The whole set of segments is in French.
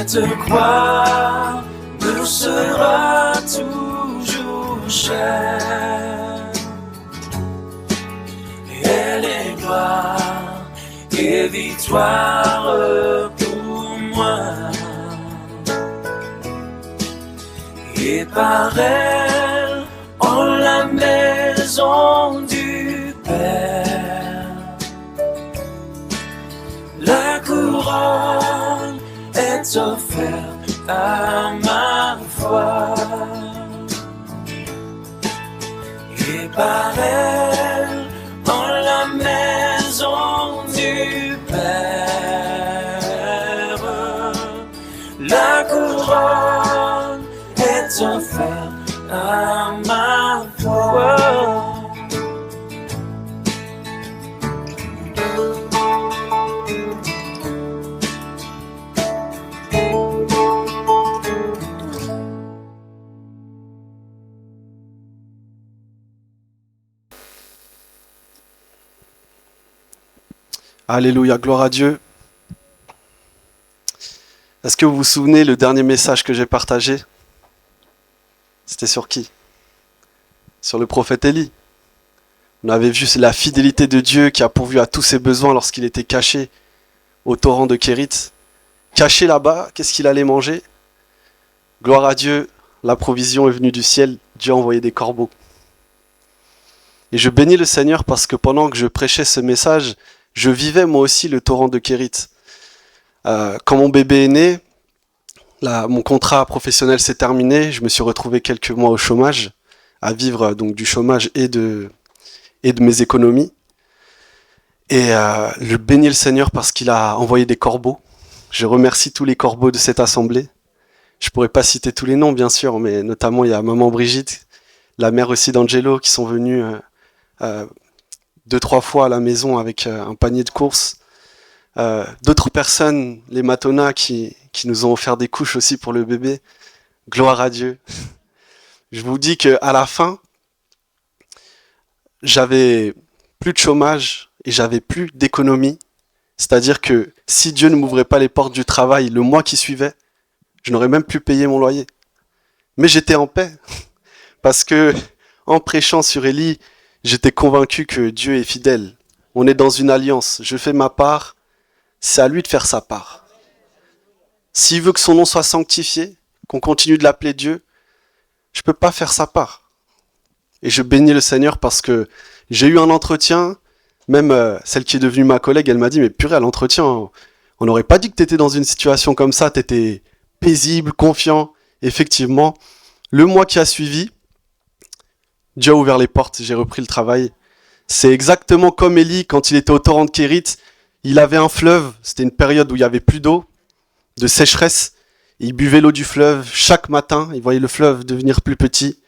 Cette croix nous sera toujours chère. Elle est gloire et victoire pour moi. Et par elle, en la maison du Père, la couronne est offerte à ma foi. Et par elle, en la maison du Père, la couronne est offerte à ma foi. Alléluia, gloire à Dieu. Est-ce que vous vous souvenez le dernier message que j'ai partagé? C'était sur qui? Sur le prophète Élie. On avait vu la fidélité de Dieu qui a pourvu à tous ses besoins lorsqu'il était caché au torrent de Kérit. Caché là-bas, qu'est-ce qu'il allait manger? Gloire à Dieu, la provision est venue du ciel, Dieu a envoyé des corbeaux. Et je bénis le Seigneur parce que pendant que je prêchais ce message, je vivais moi aussi le torrent de Kérit. Quand mon bébé est né, mon contrat professionnel s'est terminé, je me suis retrouvé quelques mois au chômage, à vivre donc du chômage et de mes économies. Et je bénis le Seigneur parce qu'il a envoyé des corbeaux. Je remercie tous les corbeaux de cette assemblée. Je pourrais pas citer tous les noms bien sûr, mais notamment il y a maman Brigitte, la mère aussi d'Angelo qui sont venus 2-3 fois à la maison avec un panier de courses. D'autres personnes, les Matona qui nous ont offert des couches aussi pour le bébé. Gloire à Dieu. Je vous dis qu'à la fin, j'avais plus de chômage et j'avais plus d'économie. C'est-à-dire que si Dieu ne m'ouvrait pas les portes du travail le mois qui suivait, je n'aurais même plus payé mon loyer. Mais j'étais en paix. Parce que en prêchant sur Élie, j'étais convaincu que Dieu est fidèle. On est dans une alliance. Je fais ma part, c'est à lui de faire sa part. S'il veut que son nom soit sanctifié, qu'on continue de l'appeler Dieu, je ne peux pas faire sa part. Et je bénis le Seigneur parce que j'ai eu un entretien, même celle qui est devenue ma collègue, elle m'a dit, mais purée, à l'entretien, on n'aurait pas dit que tu étais dans une situation comme ça, tu étais paisible, confiant. Effectivement, le mois qui a suivi, Dieu a ouvert les portes, j'ai repris le travail. C'est exactement comme Élie, quand il était au torrent de Kérit, il avait un fleuve, c'était une période où il n'y avait plus d'eau, de sécheresse. Il buvait l'eau du fleuve chaque matin, il voyait le fleuve devenir plus petit,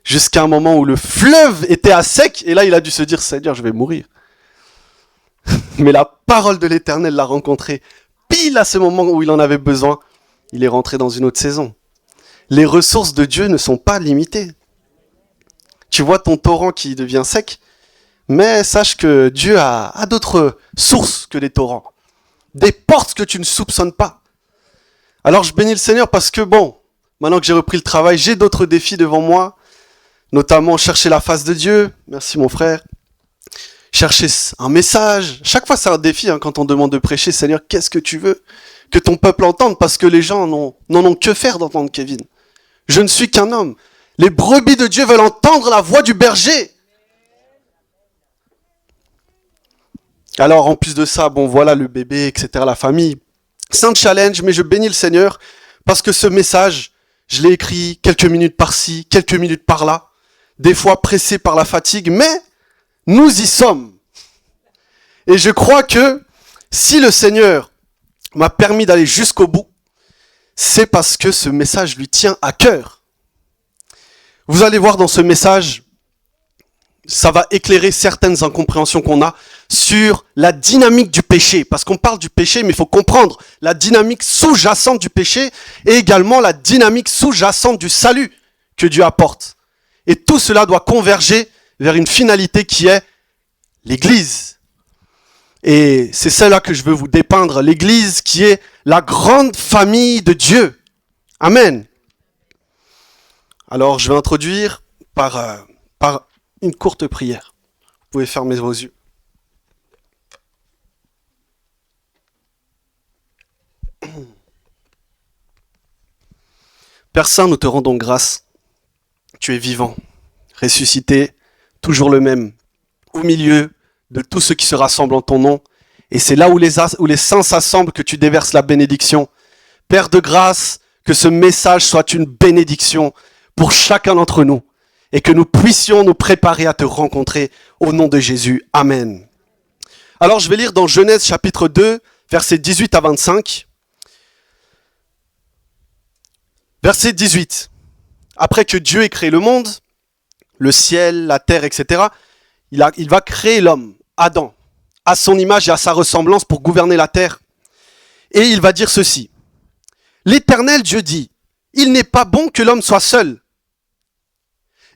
jusqu'à un moment où le fleuve était à sec, et là il a dû se dire, Seigneur, je vais mourir. Mais la parole de l'Éternel l'a rencontré, pile à ce moment où il en avait besoin, il est rentré dans une autre saison. Les ressources de Dieu ne sont pas limitées. Tu vois ton torrent qui devient sec, mais sache que Dieu a d'autres sources que les torrents. Des portes que tu ne soupçonnes pas. Alors je bénis le Seigneur parce que bon, maintenant que j'ai repris le travail, j'ai d'autres défis devant moi. Notamment chercher la face de Dieu. Merci mon frère. Chercher un message. Chaque fois c'est un défi quand on demande de prêcher. Seigneur, qu'est-ce que tu veux que ton peuple entende? Parce que les gens n'en ont que faire d'entendre Kevin. Je ne suis qu'un homme. Les brebis de Dieu veulent entendre la voix du berger. Alors en plus de ça, bon voilà le bébé, etc., la famille. C'est un challenge, mais je bénis le Seigneur parce que ce message, je l'ai écrit quelques minutes par-ci, quelques minutes par-là, des fois pressé par la fatigue, mais nous y sommes. Et je crois que si le Seigneur m'a permis d'aller jusqu'au bout, c'est parce que ce message lui tient à cœur. Vous allez voir dans ce message, ça va éclairer certaines incompréhensions qu'on a sur la dynamique du péché. Parce qu'on parle du péché, mais il faut comprendre la dynamique sous-jacente du péché et également la dynamique sous-jacente du salut que Dieu apporte. Et tout cela doit converger vers une finalité qui est l'Église. Et c'est celle-là que je veux vous dépeindre, l'Église qui est la grande famille de Dieu. Amen. Alors, je vais introduire par une courte prière. Vous pouvez fermer vos yeux. Père Saint, nous te rendons grâce. Tu es vivant, ressuscité, toujours le même, au milieu de tous ceux qui se rassemblent en ton nom. Et c'est là où les saints s'assemblent que tu déverses la bénédiction. Père de grâce, que ce message soit une bénédiction pour chacun d'entre nous et que nous puissions nous préparer à te rencontrer au nom de Jésus. Amen. Alors je vais lire dans Genèse chapitre 2, versets 18 à 25. Verset 18. Après que Dieu ait créé le monde, le ciel, la terre, etc., il va créer l'homme, Adam, à son image et à sa ressemblance pour gouverner la terre. Et il va dire ceci. L'Éternel Dieu dit, il n'est pas bon que l'homme soit seul.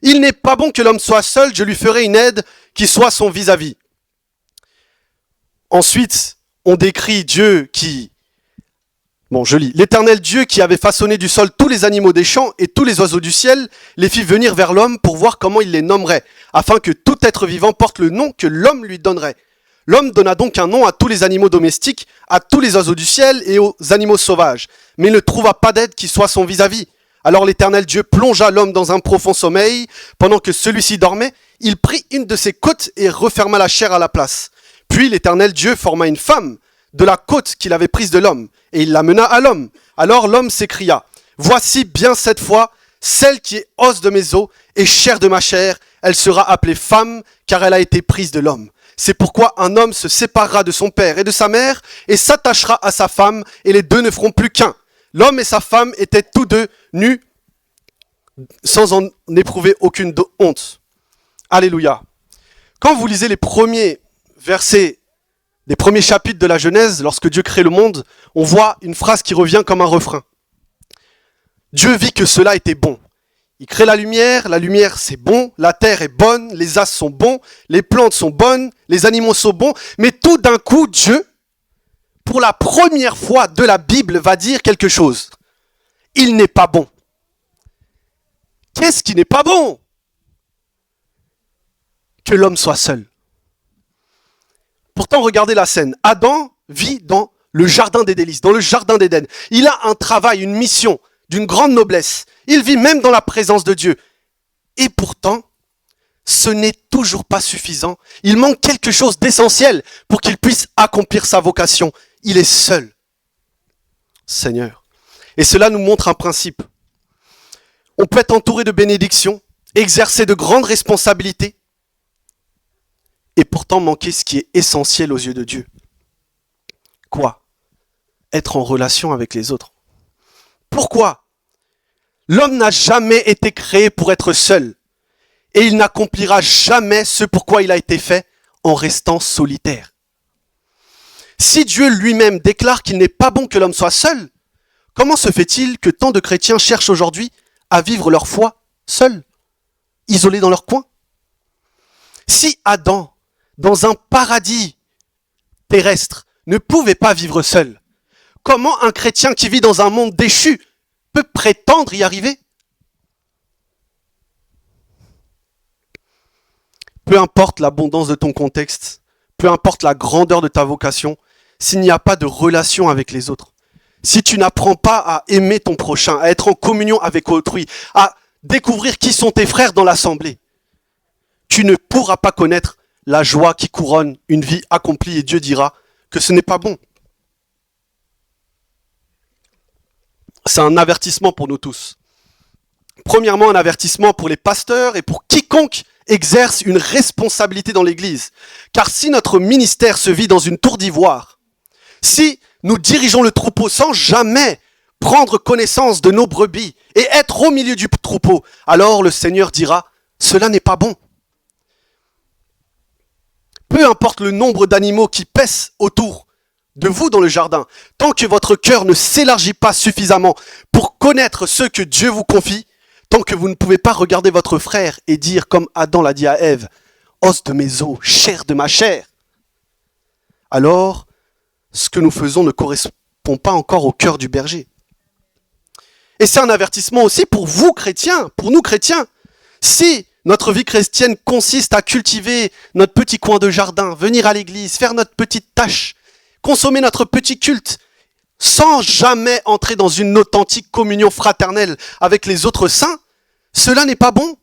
Il n'est pas bon que l'homme soit seul, je lui ferai une aide qui soit son vis-à-vis. Ensuite, on décrit Dieu qui... Bon, je lis. L'Éternel Dieu qui avait façonné du sol tous les animaux des champs et tous les oiseaux du ciel, les fit venir vers l'homme pour voir comment il les nommerait, afin que tout être vivant porte le nom que l'homme lui donnerait. L'homme donna donc un nom à tous les animaux domestiques, à tous les oiseaux du ciel et aux animaux sauvages. Mais il ne trouva pas d'aide qui soit son vis-à-vis. Alors l'Éternel Dieu plongea l'homme dans un profond sommeil. Pendant que celui-ci dormait, il prit une de ses côtes et referma la chair à la place. Puis l'Éternel Dieu forma une femme de la côte qu'il avait prise de l'homme, et il l'amena à l'homme. Alors l'homme s'écria, « Voici bien cette fois, celle qui est os de mes os et chair de ma chair, elle sera appelée femme, car elle a été prise de l'homme. C'est pourquoi un homme se séparera de son père et de sa mère, et s'attachera à sa femme, et les deux ne feront plus qu'un. L'homme et sa femme étaient tous deux nus, sans en éprouver aucune honte. » Alléluia. Quand vous lisez les premiers versets, les premiers chapitres de la Genèse, lorsque Dieu crée le monde, on voit une phrase qui revient comme un refrain. Dieu vit que cela était bon. Il crée la lumière c'est bon, la terre est bonne, les astres sont bons, les plantes sont bonnes, les animaux sont bons, mais tout d'un coup, Dieu, pour la première fois de la Bible, va dire quelque chose. Il n'est pas bon. Qu'est-ce qui n'est pas bon? Que l'homme soit seul. Pourtant, regardez la scène. Adam vit dans le jardin des délices, dans le jardin d'Éden. Il a un travail, une mission d'une grande noblesse. Il vit même dans la présence de Dieu. Et pourtant, ce n'est toujours pas suffisant. Il manque quelque chose d'essentiel pour qu'il puisse accomplir sa vocation. Il est seul. Seigneur. Et cela nous montre un principe. On peut être entouré de bénédictions, exercer de grandes responsabilités, et pourtant manquer ce qui est essentiel aux yeux de Dieu. Quoi? Être en relation avec les autres. Pourquoi? L'homme n'a jamais été créé pour être seul, et il n'accomplira jamais ce pourquoi il a été fait en restant solitaire. Si Dieu lui-même déclare qu'il n'est pas bon que l'homme soit seul, comment se fait-il que tant de chrétiens cherchent aujourd'hui à vivre leur foi seuls, isolés dans leur coin? Si Adam, dans un paradis terrestre, ne pouvait pas vivre seul, comment un chrétien qui vit dans un monde déchu peut prétendre y arriver? Peu importe l'abondance de ton contexte, peu importe la grandeur de ta vocation, s'il n'y a pas de relation avec les autres, si tu n'apprends pas à aimer ton prochain, à être en communion avec autrui, à découvrir qui sont tes frères dans l'assemblée, tu ne pourras pas connaître la joie qui couronne une vie accomplie, et Dieu dira que ce n'est pas bon. C'est un avertissement pour nous tous. Premièrement, un avertissement pour les pasteurs et pour quiconque exerce une responsabilité dans l'Église. Car si notre ministère se vit dans une tour d'ivoire, si nous dirigeons le troupeau sans jamais prendre connaissance de nos brebis et être au milieu du troupeau, alors le Seigneur dira, cela n'est pas bon. Peu importe le nombre d'animaux qui paissent autour de vous dans le jardin, tant que votre cœur ne s'élargit pas suffisamment pour connaître ce que Dieu vous confie, tant que vous ne pouvez pas regarder votre frère et dire comme Adam l'a dit à Ève, os de mes os, chair de ma chair, alors ce que nous faisons ne correspond correspond pas encore au cœur du berger. Et c'est un avertissement aussi pour vous chrétiens, pour nous chrétiens. Si notre vie chrétienne consiste à cultiver notre petit coin de jardin, venir à l'église, faire notre petite tâche, consommer notre petit culte, sans jamais entrer dans une authentique communion fraternelle avec les autres saints, cela n'est pas bon.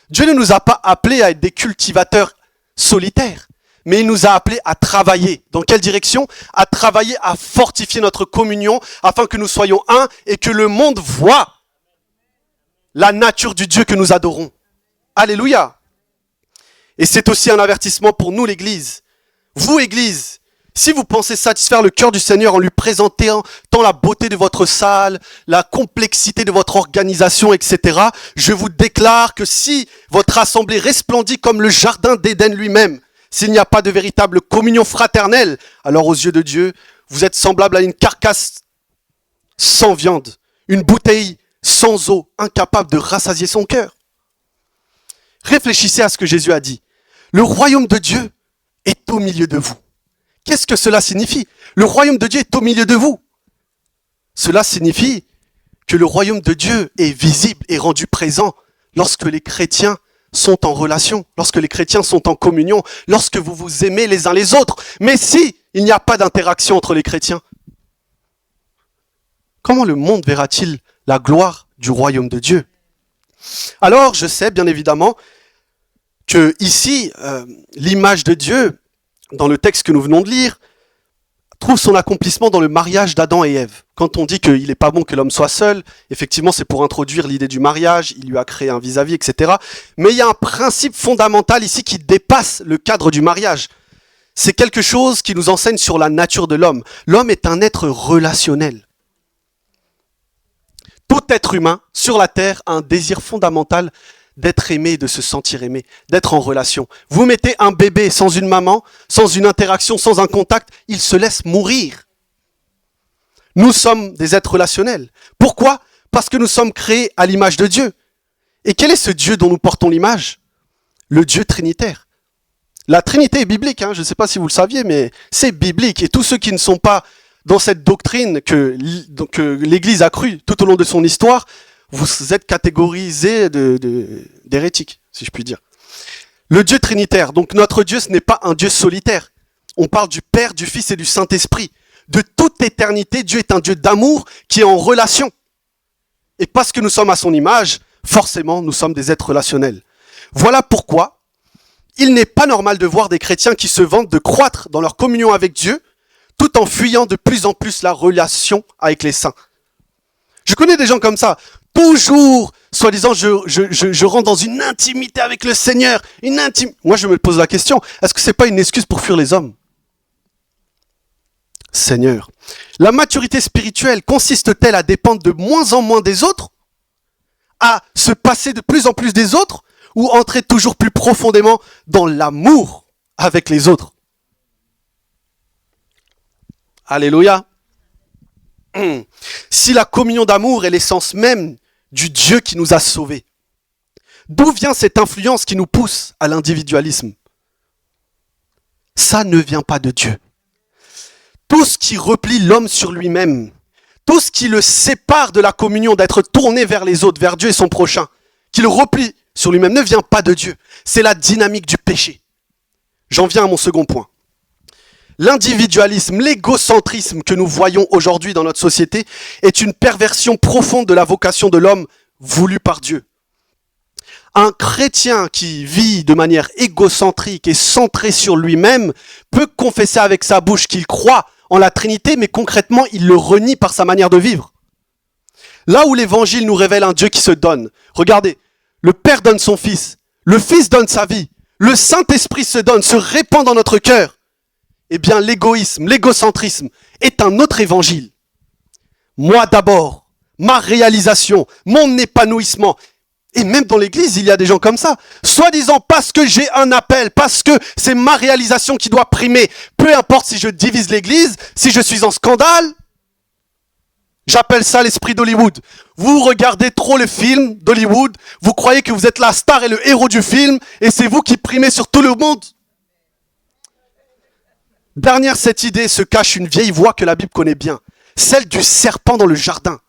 Dieu ne nous a pas appelés à être des cultivateurs solitaires, mais il nous a appelés à travailler. Dans quelle direction ? À travailler, à fortifier notre communion, afin que nous soyons un et que le monde voie la nature du Dieu que nous adorons. Alléluia. Et c'est aussi un avertissement pour nous, l'Église. Vous, Église, si vous pensez satisfaire le cœur du Seigneur en lui présentant tant la beauté de votre salle, la complexité de votre organisation, etc., je vous déclare que si votre assemblée resplendit comme le jardin d'Éden lui-même, s'il n'y a pas de véritable communion fraternelle, alors aux yeux de Dieu, vous êtes semblable à une carcasse sans viande, une bouteille sans eau, incapable de rassasier son cœur. Réfléchissez à ce que Jésus a dit. Le royaume de Dieu est au milieu de vous. Qu'est-ce que cela signifie ? Le royaume de Dieu est au milieu de vous. Cela signifie que le royaume de Dieu est visible et rendu présent lorsque les chrétiens sont en relation, lorsque les chrétiens sont en communion, lorsque vous vous aimez les uns les autres. Mais si il n'y a pas d'interaction entre les chrétiens, comment le monde verra-t-il la gloire du royaume de Dieu ? Alors, je sais bien évidemment que ici, l'image de Dieu, dans le texte que nous venons de lire, trouve son accomplissement dans le mariage d'Adam et Ève. Quand on dit qu'il n'est pas bon que l'homme soit seul, effectivement c'est pour introduire l'idée du mariage, il lui a créé un vis-à-vis, etc. Mais il y a un principe fondamental ici qui dépasse le cadre du mariage. C'est quelque chose qui nous enseigne sur la nature de l'homme. L'homme est un être relationnel. Tout être humain sur la terre a un désir fondamental d'être aimé, de se sentir aimé, d'être en relation. Vous mettez un bébé sans une maman, sans une interaction, sans un contact, il se laisse mourir. Nous sommes des êtres relationnels. Pourquoi ? Parce que nous sommes créés à l'image de Dieu. Et quel est ce Dieu dont nous portons l'image ? Le Dieu trinitaire. La Trinité est biblique, je ne sais pas si vous le saviez, mais c'est biblique. Et tous ceux qui ne sont pas dans cette doctrine que l'Église a crue tout au long de son histoire, vous êtes catégorisés d'hérétiques, si je puis dire. Le Dieu trinitaire, donc notre Dieu, ce n'est pas un Dieu solitaire. On parle du Père, du Fils et du Saint-Esprit. De toute éternité, Dieu est un Dieu d'amour qui est en relation. Et parce que nous sommes à son image, forcément, nous sommes des êtres relationnels. Voilà pourquoi il n'est pas normal de voir des chrétiens qui se vantent de croître dans leur communion avec Dieu, tout en fuyant de plus en plus la relation avec les saints. Je connais des gens comme ça. Toujours, soi-disant, je rentre dans une intimité avec le Seigneur. Moi, je me pose la question, est-ce que c'est pas une excuse pour fuir les hommes ? Seigneur, la maturité spirituelle consiste-t-elle à dépendre de moins en moins des autres ? À se passer de plus en plus des autres ? Ou entrer toujours plus profondément dans l'amour avec les autres ? Alléluia. Si la communion d'amour est l'essence même du Dieu qui nous a sauvés, d'où vient cette influence qui nous pousse à l'individualisme ? Ça ne vient pas de Dieu. Tout ce qui replie l'homme sur lui-même, tout ce qui le sépare de la communion, d'être tourné vers les autres, vers Dieu et son prochain, qui le replie sur lui-même, ne vient pas de Dieu. C'est la dynamique du péché. J'en viens à mon second point. L'individualisme, l'égocentrisme que nous voyons aujourd'hui dans notre société est une perversion profonde de la vocation de l'homme voulue par Dieu. Un chrétien qui vit de manière égocentrique et centré sur lui-même peut confesser avec sa bouche qu'il croit en la Trinité, mais concrètement, il le renie par sa manière de vivre. Là où l'Évangile nous révèle un Dieu qui se donne, regardez, le Père donne son Fils, le Fils donne sa vie, le Saint-Esprit se donne, se répand dans notre cœur. Eh bien, l'égoïsme, l'égocentrisme est un autre évangile. Moi d'abord, ma réalisation, mon épanouissement. Et même dans l'église, il y a des gens comme ça. Soi-disant parce que j'ai un appel, parce que c'est ma réalisation qui doit primer. Peu importe si je divise l'église, si je suis en scandale. J'appelle ça l'esprit d'Hollywood. Vous regardez trop le film d'Hollywood, vous croyez que vous êtes la star et le héros du film, et c'est vous qui primez sur tout le monde. Derrière cette idée se cache une vieille voix que la Bible connaît bien, celle du serpent dans le jardin.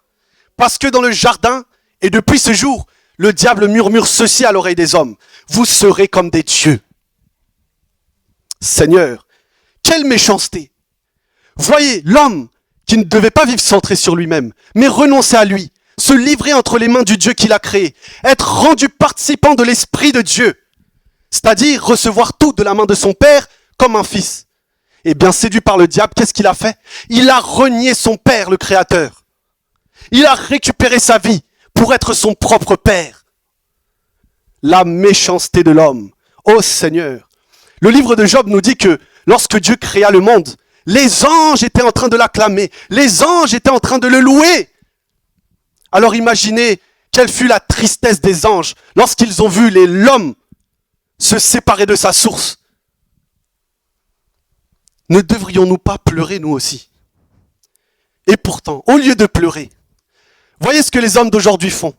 Parce que dans le jardin, et depuis ce jour, le diable murmure ceci à l'oreille des hommes: vous serez comme des dieux. Seigneur, quelle méchanceté! Voyez, l'homme qui ne devait pas vivre centré sur lui-même, mais renoncer à lui, se livrer entre les mains du Dieu qui l'a créé, être rendu participant de l'Esprit de Dieu, c'est-à-dire recevoir tout de la main de son Père comme un fils. Et bien séduit par le diable, qu'est-ce qu'il a fait? Il a renié son Père, le Créateur. Il a récupéré sa vie pour être son propre Père. La méchanceté de l'homme. Ô Seigneur! Le livre de Job nous dit que lorsque Dieu créa le monde, les anges étaient en train de l'acclamer, les anges étaient en train de le louer. Alors imaginez quelle fut la tristesse des anges lorsqu'ils ont vu l'homme se séparer de sa source. Ne devrions-nous pas pleurer nous aussi? Et pourtant, au lieu de pleurer, voyez ce que les hommes d'aujourd'hui font.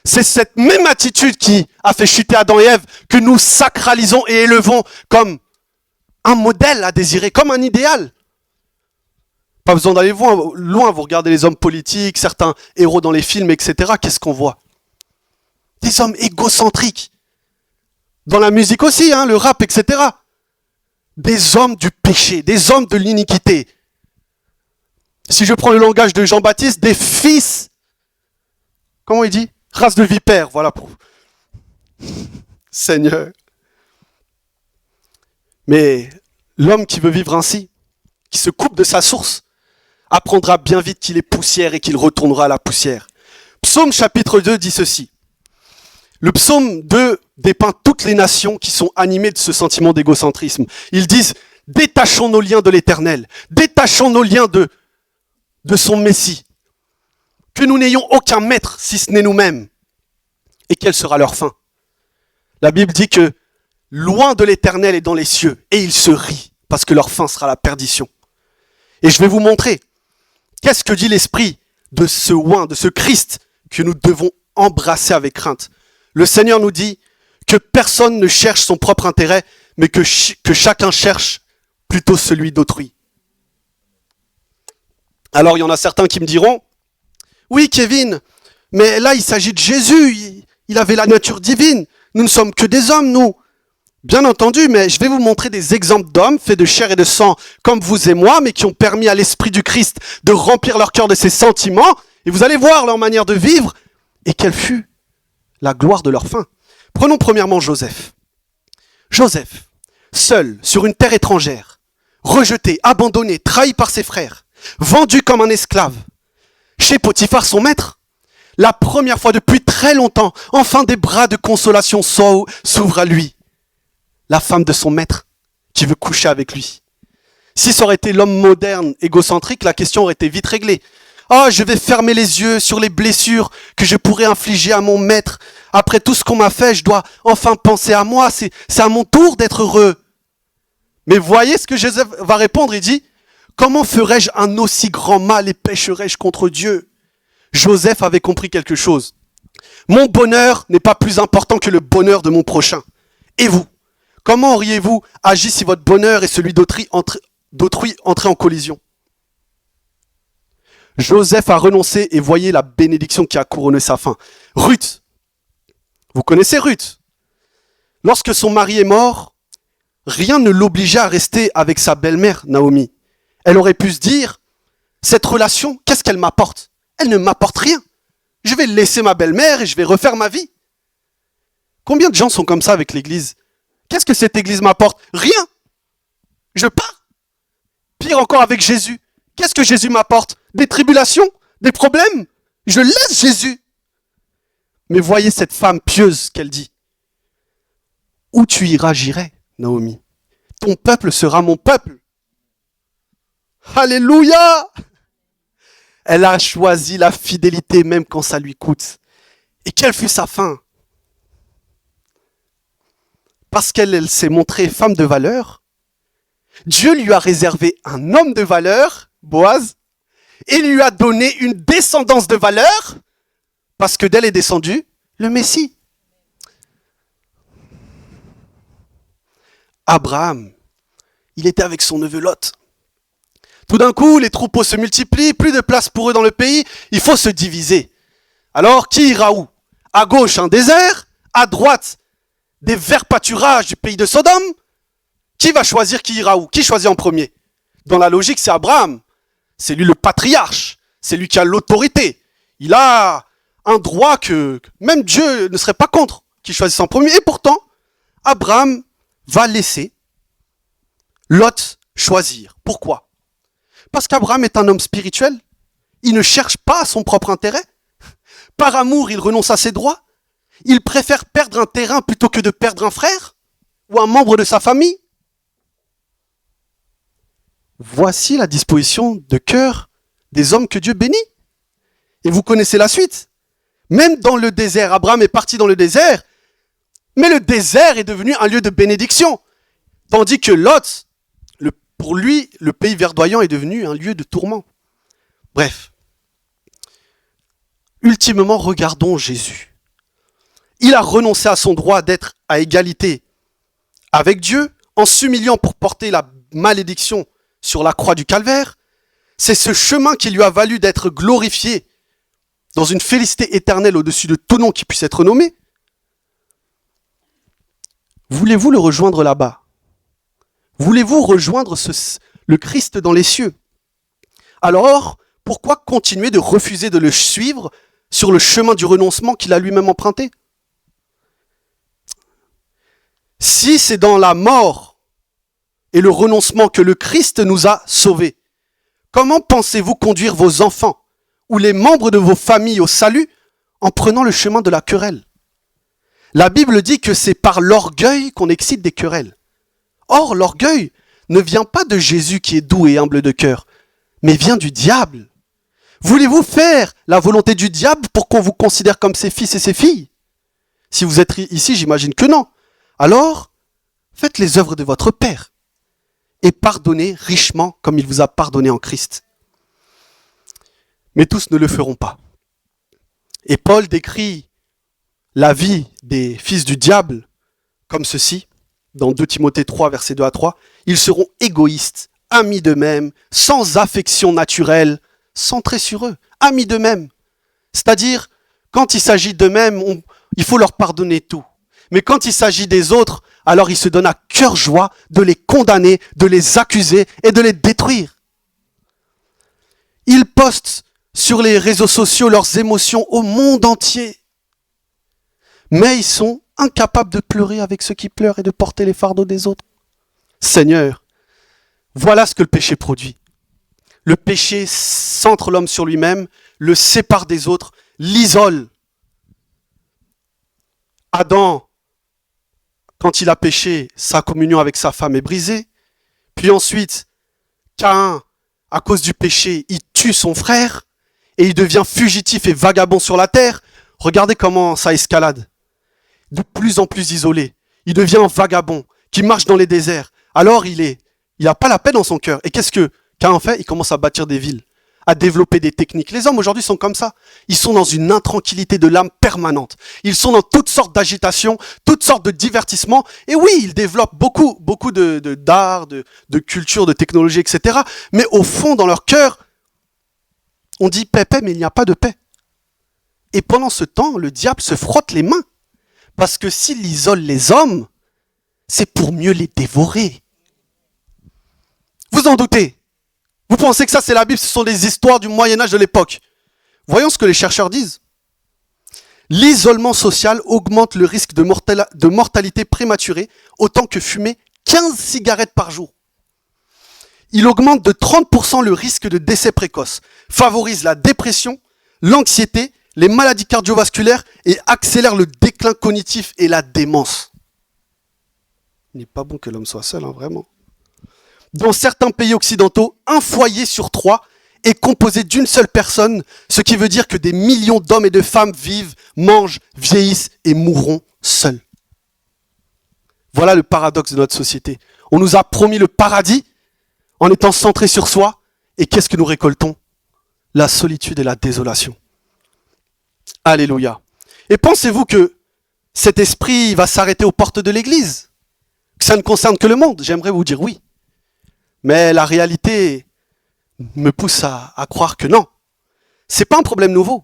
C'est cette même attitude qui a fait chuter Adam et Ève que nous sacralisons et élevons comme un modèle à désirer, comme un idéal. Pas besoin d'aller loin, vous regardez les hommes politiques, certains héros dans les films, etc. Qu'est-ce qu'on voit? Des hommes égocentriques. Dans la musique aussi, le rap, etc. Des hommes du péché, des hommes de l'iniquité. Si je prends le langage de Jean-Baptiste, des fils, comment il dit? Race de vipères, voilà pour... Seigneur. Mais l'homme qui veut vivre ainsi, qui se coupe de sa source, apprendra bien vite qu'il est poussière et qu'il retournera à la poussière. Psaume chapitre 2 dit ceci. Le psaume 2 dépeint toutes les nations qui sont animées de ce sentiment d'égocentrisme. Ils disent: détachons nos liens de l'Éternel, détachons nos liens de son Messie, que nous n'ayons aucun maître si ce n'est nous-mêmes. Et quelle sera leur fin? La Bible dit que loin de l'Éternel est dans les cieux, et il se rit, parce que leur fin sera la perdition. Et je vais vous montrer qu'est-ce que dit l'esprit de ce oint, de ce Christ que nous devons embrasser avec crainte. Le Seigneur nous dit que personne ne cherche son propre intérêt, mais que chacun cherche plutôt celui d'autrui. Alors il y en a certains qui me diront: oui Kevin, mais là il s'agit de Jésus, il avait la nature divine, nous ne sommes que des hommes nous. Bien entendu, mais je vais vous montrer des exemples d'hommes faits de chair et de sang comme vous et moi, mais qui ont permis à l'Esprit du Christ de remplir leur cœur de ses sentiments, et vous allez voir leur manière de vivre, et quelle fut la gloire de leur fin. Prenons premièrement Joseph. Joseph, seul sur une terre étrangère, rejeté, abandonné, trahi par ses frères, vendu comme un esclave, chez Potiphar son maître, la première fois depuis très longtemps, enfin des bras de consolation s'ouvrent à lui. La femme de son maître qui veut coucher avec lui. Si ça aurait été l'homme moderne, égocentrique, la question aurait été vite réglée. Ah, je vais fermer les yeux sur les blessures que je pourrais infliger à mon maître. Après tout ce qu'on m'a fait, je dois enfin penser à moi. C'est à mon tour d'être heureux. Mais voyez ce que Joseph va répondre. Il dit: comment ferais-je un aussi grand mal et pécherais-je contre Dieu? Joseph avait compris quelque chose. Mon bonheur n'est pas plus important que le bonheur de mon prochain. Et vous? Comment auriez-vous agi si votre bonheur et celui d'autrui entraient en collision? Joseph a renoncé et voyez la bénédiction qui a couronné sa fin. Ruth. Vous connaissez Ruth? Lorsque son mari est mort, rien ne l'obligeait à rester avec sa belle-mère, Naomi. Elle aurait pu se dire: cette relation, qu'est-ce qu'elle m'apporte? Elle ne m'apporte rien. Je vais laisser ma belle-mère et je vais refaire ma vie. Combien de gens sont comme ça avec l'église? Qu'est-ce que cette église m'apporte? Rien. Je pars. Pire encore avec Jésus. Qu'est-ce que Jésus m'apporte? Des tribulations? Des problèmes? Je laisse Jésus. Mais voyez cette femme pieuse qu'elle dit. Où tu iras, j'irai, Naomi. Ton peuple sera mon peuple. Alléluia! Elle a choisi la fidélité même quand ça lui coûte. Et quelle fut sa fin? Parce qu'elle s'est montrée femme de valeur, Dieu lui a réservé un homme de valeur, Boaz, et lui a donné une descendance de valeur, parce que d'elle est descendu le Messie. Abraham, Il était avec son neveu Lot. Tout d'un coup, les troupeaux se multiplient, plus de place pour eux dans le pays, il faut se diviser. Alors, qui ira où? À gauche, un désert, à droite, des verts pâturages du pays de Sodome. Qui va choisir qui ira où? Qui choisit en premier? Dans la logique, c'est Abraham. C'est lui le patriarche. C'est lui qui a l'autorité. Il a un droit que même Dieu ne serait pas contre qu'il choisisse en premier. Et pourtant, Abraham va laisser Lot choisir. Pourquoi? Parce qu'Abraham est un homme spirituel. Il ne cherche pas son propre intérêt. Par amour, il renonce à ses droits. Il préfère perdre un terrain plutôt que de perdre un frère ou un membre de sa famille. Voici la disposition de cœur des hommes que Dieu bénit. Et vous connaissez la suite. Même dans le désert, Abraham est parti dans le désert, mais le désert est devenu un lieu de bénédiction. Tandis que Lot, pour lui, le pays verdoyant est devenu un lieu de tourment. Bref. Ultimement, regardons Jésus. Il a renoncé à son droit d'être à égalité avec Dieu en s'humiliant pour porter la malédiction sur la croix du calvaire. C'est ce chemin qui lui a valu d'être glorifié dans une félicité éternelle au-dessus de tout nom qui puisse être nommé. Voulez-vous le rejoindre là-bas? Voulez-vous rejoindre le Christ dans les cieux? Alors, pourquoi continuer de refuser de le suivre sur le chemin du renoncement qu'il a lui-même emprunté? Si c'est dans la mort et le renoncement que le Christ nous a sauvés, comment pensez-vous conduire vos enfants ou les membres de vos familles au salut en prenant le chemin de la querelle? La Bible dit que c'est par l'orgueil qu'on excite des querelles. Or, l'orgueil ne vient pas de Jésus qui est doux et humble de cœur, mais vient du diable. Voulez-vous faire la volonté du diable pour qu'on vous considère comme ses fils et ses filles? Si vous êtes ici, j'imagine que non. Alors, faites les œuvres de votre Père et pardonnez richement comme il vous a pardonné en Christ. Mais tous ne le feront pas. Et Paul décrit la vie des fils du diable comme ceci, dans 2 Timothée 3, versets 2 à 3. Ils seront égoïstes, amis d'eux-mêmes, sans affection naturelle, centrés sur eux, amis d'eux-mêmes. C'est-à-dire, quand il s'agit d'eux-mêmes, il faut leur pardonner tout. Mais quand il s'agit des autres, alors ils se donnent à cœur joie de les condamner, de les accuser et de les détruire. Ils postent sur les réseaux sociaux leurs émotions au monde entier. Mais ils sont incapables de pleurer avec ceux qui pleurent et de porter les fardeaux des autres. Seigneur, voilà ce que le péché produit. Le péché centre l'homme sur lui-même, le sépare des autres, l'isole. Adam, quand il a péché, sa communion avec sa femme est brisée. Puis ensuite, Caïn, à cause du péché, il tue son frère et il devient fugitif et vagabond sur la terre. Regardez comment ça escalade. De plus en plus isolé. Il devient un vagabond qui marche dans les déserts. Alors il n'a pas la paix dans son cœur. Et qu'est-ce que Caïn fait? Il commence à bâtir des villes, à développer des techniques. Les hommes aujourd'hui sont comme ça. Ils sont dans une intranquillité de l'âme permanente. Ils sont dans toutes sortes d'agitations, toutes sortes de divertissements. Et oui, ils développent beaucoup d'art, de culture, de technologie, etc. Mais au fond, dans leur cœur, on dit paix, paix, mais il n'y a pas de paix. Et pendant ce temps, le diable se frotte les mains. Parce que s'il isole les hommes, c'est pour mieux les dévorer. Vous en doutez? Vous pensez que ça c'est la Bible, ce sont des histoires du Moyen-Âge de l'époque. Voyons ce que les chercheurs disent. L'isolement social augmente le risque de mortalité prématurée autant que fumer 15 cigarettes par jour. Il augmente de 30% le risque de décès précoce, favorise la dépression, l'anxiété, les maladies cardiovasculaires et accélère le déclin cognitif et la démence. Il n'est pas bon que l'homme soit seul, vraiment. Dans certains pays occidentaux, un foyer sur 3 est composé d'une seule personne, ce qui veut dire que des millions d'hommes et de femmes vivent, mangent, vieillissent et mourront seuls. Voilà le paradoxe de notre société. On nous a promis le paradis en étant centrés sur soi, et qu'est-ce que nous récoltons? La solitude et la désolation. Alléluia. Et pensez-vous que cet esprit va s'arrêter aux portes de l'église? Que ça ne concerne que le monde? J'aimerais vous dire oui. Mais la réalité me pousse à croire que non. C'est pas un problème nouveau.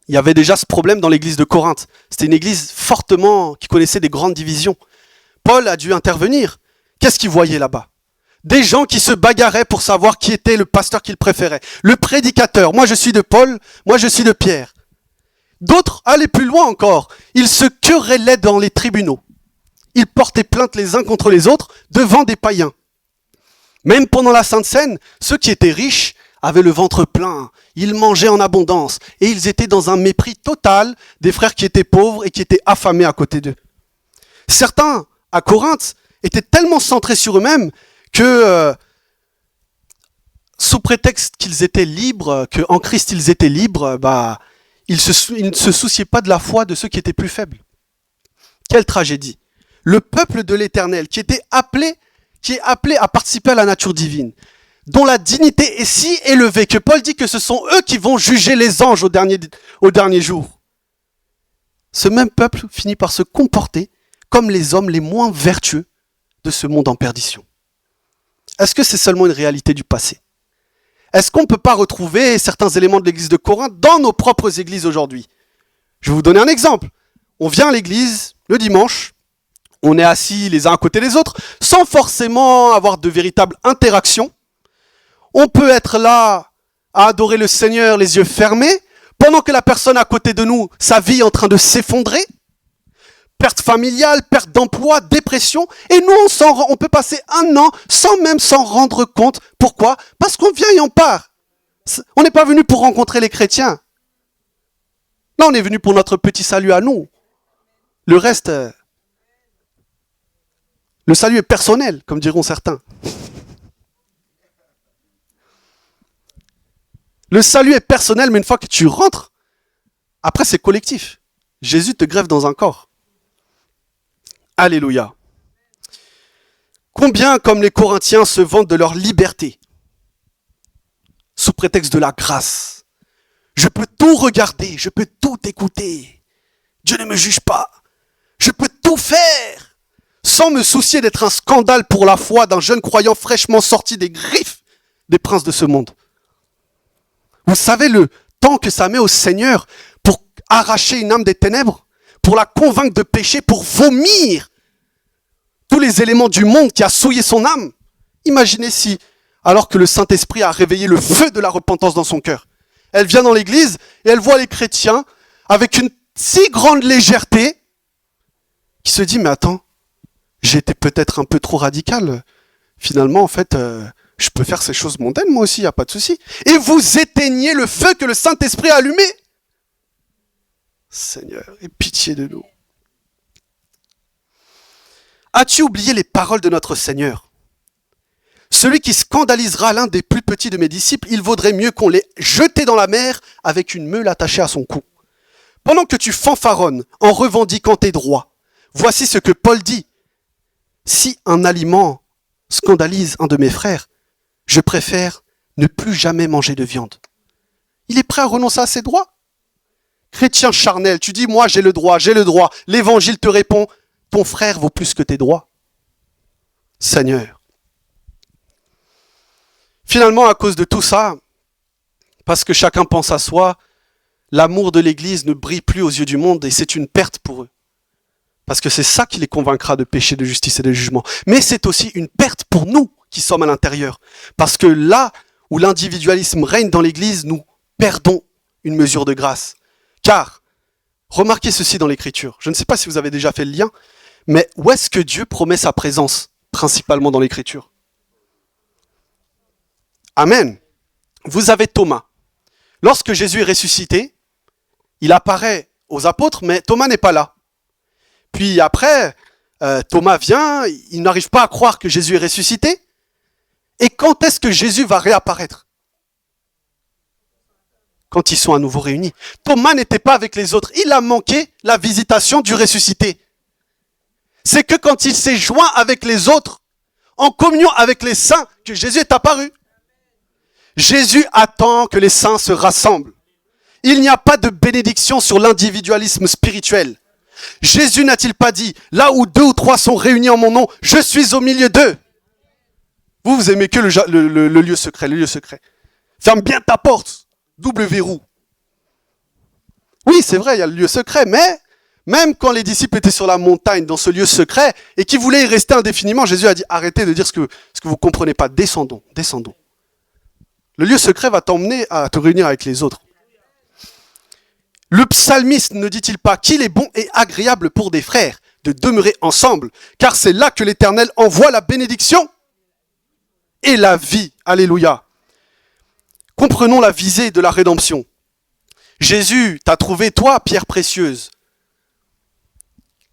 Il y avait déjà ce problème dans l'église de Corinthe. C'était une église fortement qui connaissait des grandes divisions. Paul a dû intervenir. Qu'est-ce qu'il voyait là-bas? Des gens qui se bagarraient pour savoir qui était le pasteur qu'il préférait. Le prédicateur. Moi je suis de Paul, moi je suis de Pierre. D'autres allaient plus loin encore. Ils se querellaient dans les tribunaux. Ils portaient plainte les uns contre les autres devant des païens. Même pendant la Sainte Seine, ceux qui étaient riches avaient le ventre plein. Ils mangeaient en abondance. Et ils étaient dans un mépris total des frères qui étaient pauvres et qui étaient affamés à côté d'eux. Certains, à Corinthe, étaient tellement centrés sur eux-mêmes que, sous prétexte qu'ils étaient libres, qu'en Christ ils étaient libres, ils ne se souciaient pas de la foi de ceux qui étaient plus faibles. Quelle tragédie! Le peuple de l'Éternel qui est appelé à participer à la nature divine, dont la dignité est si élevée que Paul dit que ce sont eux qui vont juger les anges au dernier jour. Ce même peuple finit par se comporter comme les hommes les moins vertueux de ce monde en perdition. Est-ce que c'est seulement une réalité du passé? Est-ce qu'on ne peut pas retrouver certains éléments de l'église de Corinthe dans nos propres églises aujourd'hui? Je vais vous donner un exemple. On vient à l'église le dimanche, on est assis les uns à côté des autres, sans forcément avoir de véritables interactions. On peut être là à adorer le Seigneur les yeux fermés, pendant que la personne à côté de nous, sa vie est en train de s'effondrer. Perte familiale, perte d'emploi, dépression. Et nous, on peut passer un an sans même s'en rendre compte. Pourquoi? Parce qu'on vient et on part. On n'est pas venu pour rencontrer les chrétiens. Là, on est venu pour notre petit salut à nous. Le reste, le salut est personnel, comme diront certains. Le salut est personnel, mais une fois que tu rentres, après c'est collectif. Jésus te greffe dans un corps. Alléluia. Combien, comme les Corinthiens, se vantent de leur liberté, sous prétexte de la grâce. Je peux tout regarder, je peux tout écouter. Dieu ne me juge pas. Je peux tout faire, sans me soucier d'être un scandale pour la foi d'un jeune croyant fraîchement sorti des griffes des princes de ce monde. Vous savez le temps que ça met au Seigneur pour arracher une âme des ténèbres, pour la convaincre de pécher, pour vomir tous les éléments du monde qui a souillé son âme. Imaginez si, alors que le Saint-Esprit a réveillé le feu de la repentance dans son cœur, elle vient dans l'église et elle voit les chrétiens avec une si grande légèreté qui se dit, mais attends, j'étais peut-être un peu trop radical. Finalement, en fait, je peux faire ces choses mondaines, moi aussi, il n'y a pas de souci. Et vous éteignez le feu que le Saint-Esprit a allumé. Seigneur, aie pitié de nous. As-tu oublié les paroles de notre Seigneur? Celui qui scandalisera l'un des plus petits de mes disciples, il vaudrait mieux qu'on l'ait jeté dans la mer avec une meule attachée à son cou. Pendant que tu fanfaronnes en revendiquant tes droits, voici ce que Paul dit. Si un aliment scandalise un de mes frères, je préfère ne plus jamais manger de viande. Il est prêt à renoncer à ses droits. Chrétien charnel, tu dis, moi j'ai le droit. L'évangile te répond, ton frère vaut plus que tes droits. Seigneur. Finalement, à cause de tout ça, parce que chacun pense à soi, l'amour de l'Église ne brille plus aux yeux du monde et c'est une perte pour eux. Parce que c'est ça qui les convaincra de péché, de justice et de jugement. Mais c'est aussi une perte pour nous qui sommes à l'intérieur. Parce que là où l'individualisme règne dans l'Église, nous perdons une mesure de grâce. Car, remarquez ceci dans l'Écriture. Je ne sais pas si vous avez déjà fait le lien, mais où est-ce que Dieu promet sa présence, principalement dans l'Écriture? Amen. Vous avez Thomas. Lorsque Jésus est ressuscité, il apparaît aux apôtres, mais Thomas n'est pas là. Puis après, Thomas vient, il n'arrive pas à croire que Jésus est ressuscité. Et quand est-ce que Jésus va réapparaître? Quand ils sont à nouveau réunis. Thomas n'était pas avec les autres. Il a manqué la visitation du ressuscité. C'est que quand il s'est joint avec les autres, en communion avec les saints, que Jésus est apparu. Jésus attend que les saints se rassemblent. Il n'y a pas de bénédiction sur l'individualisme spirituel. Jésus n'a-t-il pas dit, là où 2 ou 3 sont réunis en mon nom, je suis au milieu d'eux. Vous aimez que le lieu secret, le lieu secret. Ferme bien ta porte, double verrou. Oui, c'est vrai, il y a le lieu secret, mais même quand les disciples étaient sur la montagne, dans ce lieu secret, et qu'ils voulaient y rester indéfiniment, Jésus a dit, arrêtez de dire ce que vous ne comprenez pas, descendons. Le lieu secret va t'emmener à te réunir avec les autres. Le psalmiste ne dit-il pas qu'il est bon et agréable pour des frères de demeurer ensemble, car c'est là que l'Éternel envoie la bénédiction et la vie. Alléluia. Comprenons la visée de la rédemption. Jésus t'a trouvé, toi, pierre précieuse.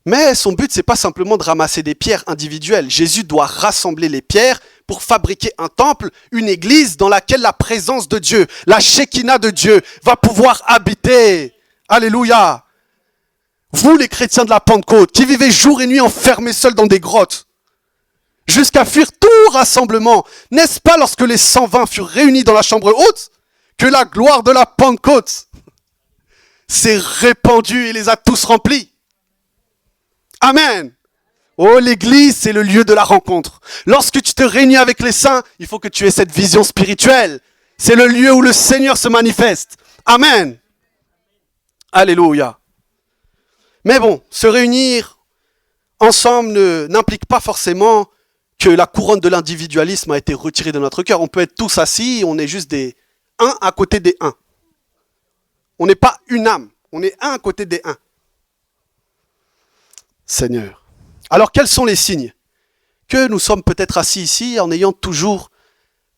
Mais son but, c'est pas simplement de ramasser des pierres individuelles. Jésus doit rassembler les pierres pour fabriquer un temple, une église dans laquelle la présence de Dieu, la Shekinah de Dieu, va pouvoir habiter. Alléluia. Vous, les chrétiens de la Pentecôte, qui vivez jour et nuit enfermés seuls dans des grottes, jusqu'à fuir tout rassemblement, n'est-ce pas lorsque les 120 furent réunis dans la chambre haute, que la gloire de la Pentecôte s'est répandue et les a tous remplis? Amen. Oh, l'église, c'est le lieu de la rencontre. Lorsque tu te réunis avec les saints, il faut que tu aies cette vision spirituelle. C'est le lieu où le Seigneur se manifeste. Amen. Alléluia. Mais bon, se réunir ensemble n'implique pas forcément que la couronne de l'individualisme a été retirée de notre cœur. On peut être tous assis, on est juste des uns à côté des uns. On n'est pas une âme, on est un à côté des uns. Seigneur. Alors quels sont les signes que nous sommes peut-être assis ici en ayant toujours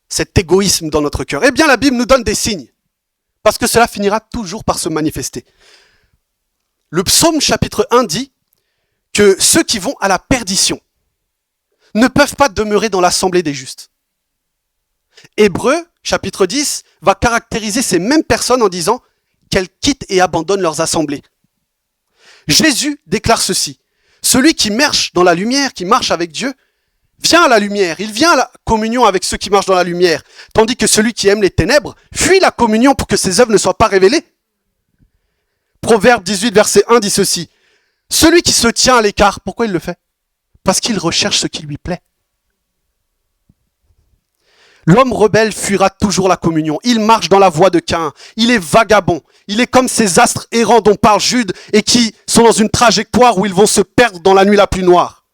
cet égoïsme dans notre cœur? Eh bien la Bible nous donne des signes, parce que cela finira toujours par se manifester. Le psaume chapitre 1 dit que ceux qui vont à la perdition ne peuvent pas demeurer dans l'assemblée des justes. Hébreux chapitre 10 va caractériser ces mêmes personnes en disant qu'elles quittent et abandonnent leurs assemblées. Jésus déclare ceci: celui qui marche dans la lumière, qui marche avec Dieu, vient à la lumière, il vient à la communion avec ceux qui marchent dans la lumière, tandis que celui qui aime les ténèbres fuit la communion pour que ses œuvres ne soient pas révélées. Proverbe 18, verset 1 dit ceci: celui qui se tient à l'écart, pourquoi il le fait? Parce qu'il recherche ce qui lui plaît. L'homme rebelle fuira toujours la communion. Il marche dans la voie de Caïn. Il est vagabond. Il est comme ces astres errants dont parle Jude et qui sont dans une trajectoire où ils vont se perdre dans la nuit la plus noire.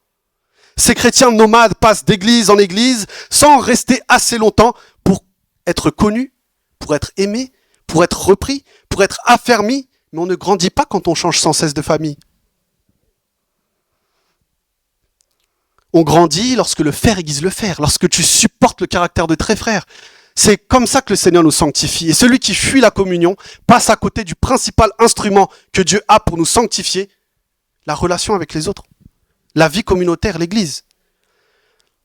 Ces chrétiens nomades passent d'église en église sans rester assez longtemps pour être connus, pour être aimés, pour être repris, pour être affermis. Mais on ne grandit pas quand on change sans cesse de famille. On grandit lorsque le fer aiguise le fer, lorsque tu supportes le caractère de tes frères. C'est comme ça que le Seigneur nous sanctifie. Et celui qui fuit la communion passe à côté du principal instrument que Dieu a pour nous sanctifier, la relation avec les autres, la vie communautaire, l'Église.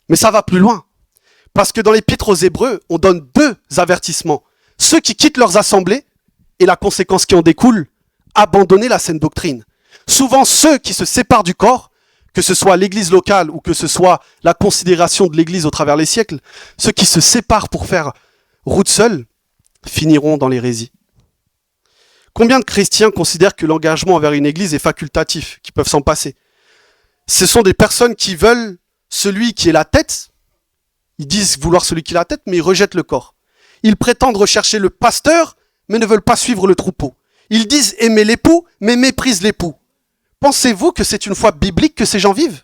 Mais ça va plus loin, parce que dans l'Épître aux Hébreux, on donne 2 avertissements. Ceux qui quittent leurs assemblées, et la conséquence qui en découle, abandonner la saine doctrine. Souvent, ceux qui se séparent du corps, que ce soit l'église locale ou que ce soit la considération de l'église au travers des siècles, ceux qui se séparent pour faire route seule, finiront dans l'hérésie. Combien de chrétiens considèrent que l'engagement envers une église est facultatif, qui peuvent s'en passer? Ce sont des personnes qui veulent celui qui est la tête, ils disent vouloir celui qui est la tête, mais ils rejettent le corps. Ils prétendent rechercher le pasteur, mais ne veulent pas suivre le troupeau. Ils disent aimer l'époux, mais méprisent l'époux. Pensez-vous que c'est une foi biblique que ces gens vivent?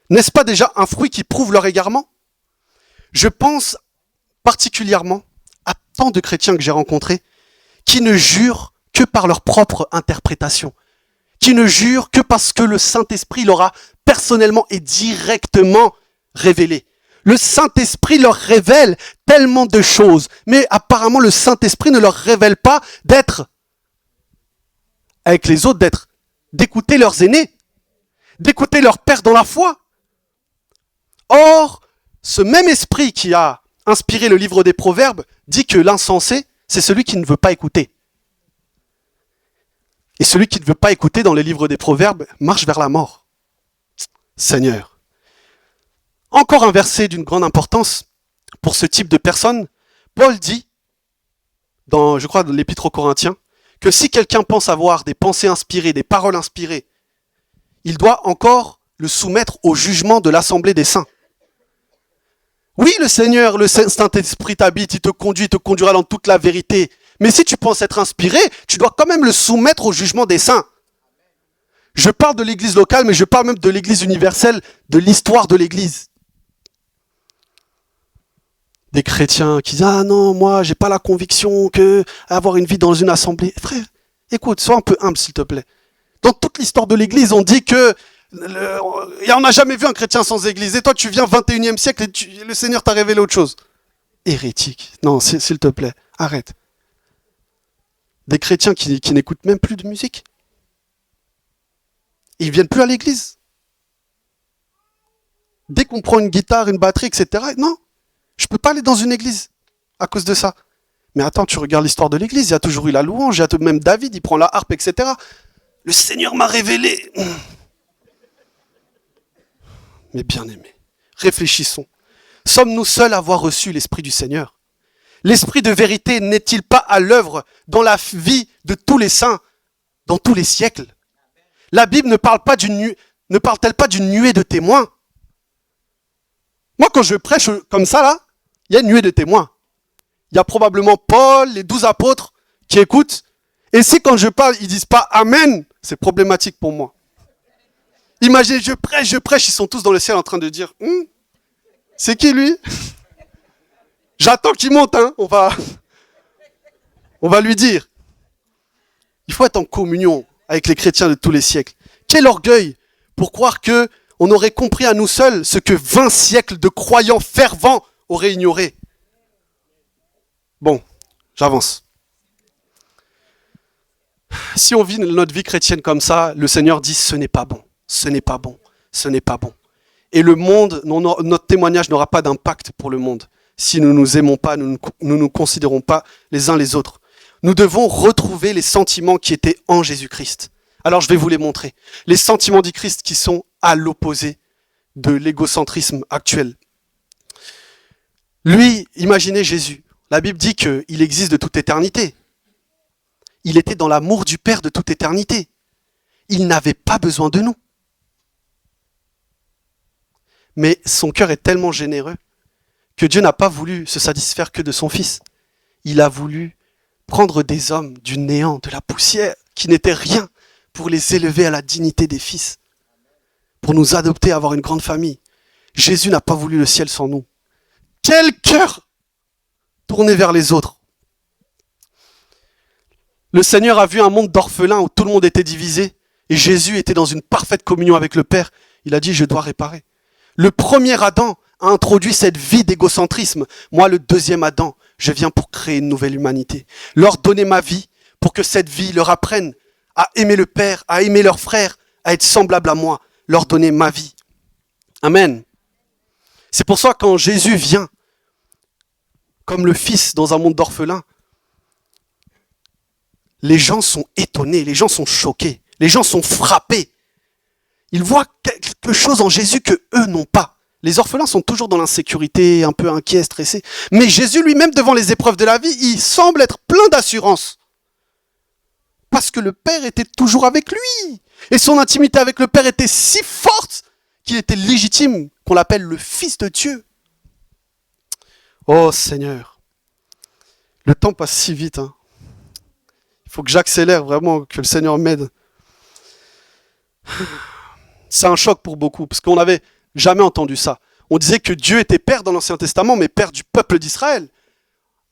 N'est-ce pas déjà un fruit qui prouve leur égarement? Je pense particulièrement à tant de chrétiens que j'ai rencontrés qui ne jurent que par leur propre interprétation, qui ne jurent que parce que le Saint-Esprit leur a personnellement et directement révélé. Le Saint-Esprit leur révèle tellement de choses, mais apparemment le Saint-Esprit ne leur révèle pas d'être avec les autres, d'écouter leurs aînés, d'écouter leurs pères dans la foi. Or, ce même esprit qui a inspiré le livre des Proverbes dit que l'insensé, c'est celui qui ne veut pas écouter. Et celui qui ne veut pas écouter dans les livres des Proverbes marche vers la mort. Seigneur. Encore un verset d'une grande importance pour ce type de personnes. Paul dit, dans l'Épître aux Corinthiens, que si quelqu'un pense avoir des pensées inspirées, des paroles inspirées, il doit encore le soumettre au jugement de l'assemblée des saints. Oui, le Seigneur, le Saint-Esprit t'habite, il te conduira dans toute la vérité. Mais si tu penses être inspiré, tu dois quand même le soumettre au jugement des saints. Je parle de l'église locale, mais je parle même de l'église universelle, de l'histoire de l'église. Des chrétiens qui disent « Ah non, moi, j'ai pas la conviction que avoir une vie dans une assemblée... » Frère, écoute, sois un peu humble, s'il te plaît. Dans toute l'histoire de l'église, on dit que on n'a jamais vu un chrétien sans église. Et toi, tu viens 21e siècle et le Seigneur t'a révélé autre chose. Hérétique. Non, s'il te plaît, arrête. Des chrétiens qui n'écoutent même plus de musique. Ils viennent plus à l'église. Dès qu'on prend une guitare, une batterie, etc. Non, je peux pas aller dans une église à cause de ça. Mais attends, tu regardes l'histoire de l'église, il y a toujours eu la louange, il y a même David, il prend la harpe, etc. Le Seigneur m'a révélé. Mais bien-aimés, réfléchissons. Sommes-nous seuls à avoir reçu l'Esprit du Seigneur? L'Esprit de vérité n'est-il pas à l'œuvre dans la vie de tous les saints, dans tous les siècles? La Bible ne parle-t-elle pas d'une nuée de témoins? Moi, quand je prêche comme ça, là, il y a une nuée de témoins. Il y a probablement Paul, les 12 apôtres qui écoutent. Et si quand je parle, ils disent pas Amen, c'est problématique pour moi. Imaginez, je prêche, ils sont tous dans le ciel en train de dire c'est qui lui? J'attends qu'il monte, hein. On va lui dire. Il faut être en communion avec les chrétiens de tous les siècles. Quel orgueil pour croire que on aurait compris à nous seuls ce que 20 siècles de croyants fervents auraient ignoré. Bon, j'avance. Si on vit notre vie chrétienne comme ça, le Seigneur dit ce n'est pas bon, ce n'est pas bon, ce n'est pas bon. Et le monde, notre témoignage n'aura pas d'impact pour le monde. Si nous ne nous aimons pas, nous ne nous considérons pas les uns les autres. Nous devons retrouver les sentiments qui étaient en Jésus-Christ. Alors je vais vous les montrer. Les sentiments du Christ qui sont à l'opposé de l'égocentrisme actuel. Lui, imaginez Jésus. La Bible dit qu'il existe de toute éternité. Il était dans l'amour du Père de toute éternité. Il n'avait pas besoin de nous. Mais son cœur est tellement généreux que Dieu n'a pas voulu se satisfaire que de son Fils. Il a voulu prendre des hommes du néant, de la poussière, qui n'étaient rien, pour les élever à la dignité des fils, pour nous adopter, avoir une grande famille. Jésus n'a pas voulu le ciel sans nous. Quel cœur tourné vers les autres. Le Seigneur a vu un monde d'orphelins où tout le monde était divisé, et Jésus était dans une parfaite communion avec le Père. Il a dit, je dois réparer. Le premier Adam a introduit cette vie d'égocentrisme. Moi, le deuxième Adam, je viens pour créer une nouvelle humanité. Leur donner ma vie pour que cette vie leur apprenne à aimer le Père, à aimer leurs frères, à être semblables à moi. Leur donner ma vie. Amen. C'est pour ça que quand Jésus vient, comme le Fils dans un monde d'orphelins, les gens sont étonnés, les gens sont choqués, les gens sont frappés. Ils voient quelque chose en Jésus que eux n'ont pas. Les orphelins sont toujours dans l'insécurité, un peu inquiets, stressés. Mais Jésus lui-même, devant les épreuves de la vie, il semble être plein d'assurance. Parce que le Père était toujours avec lui. Et son intimité avec le Père était si forte qu'il était légitime qu'on l'appelle le Fils de Dieu. Oh Seigneur, le temps passe si vite. Hein. Il faut que j'accélère vraiment, que le Seigneur m'aide. C'est un choc pour beaucoup, parce qu'on n'avait jamais entendu ça. On disait que Dieu était Père dans l'Ancien Testament, mais Père du peuple d'Israël.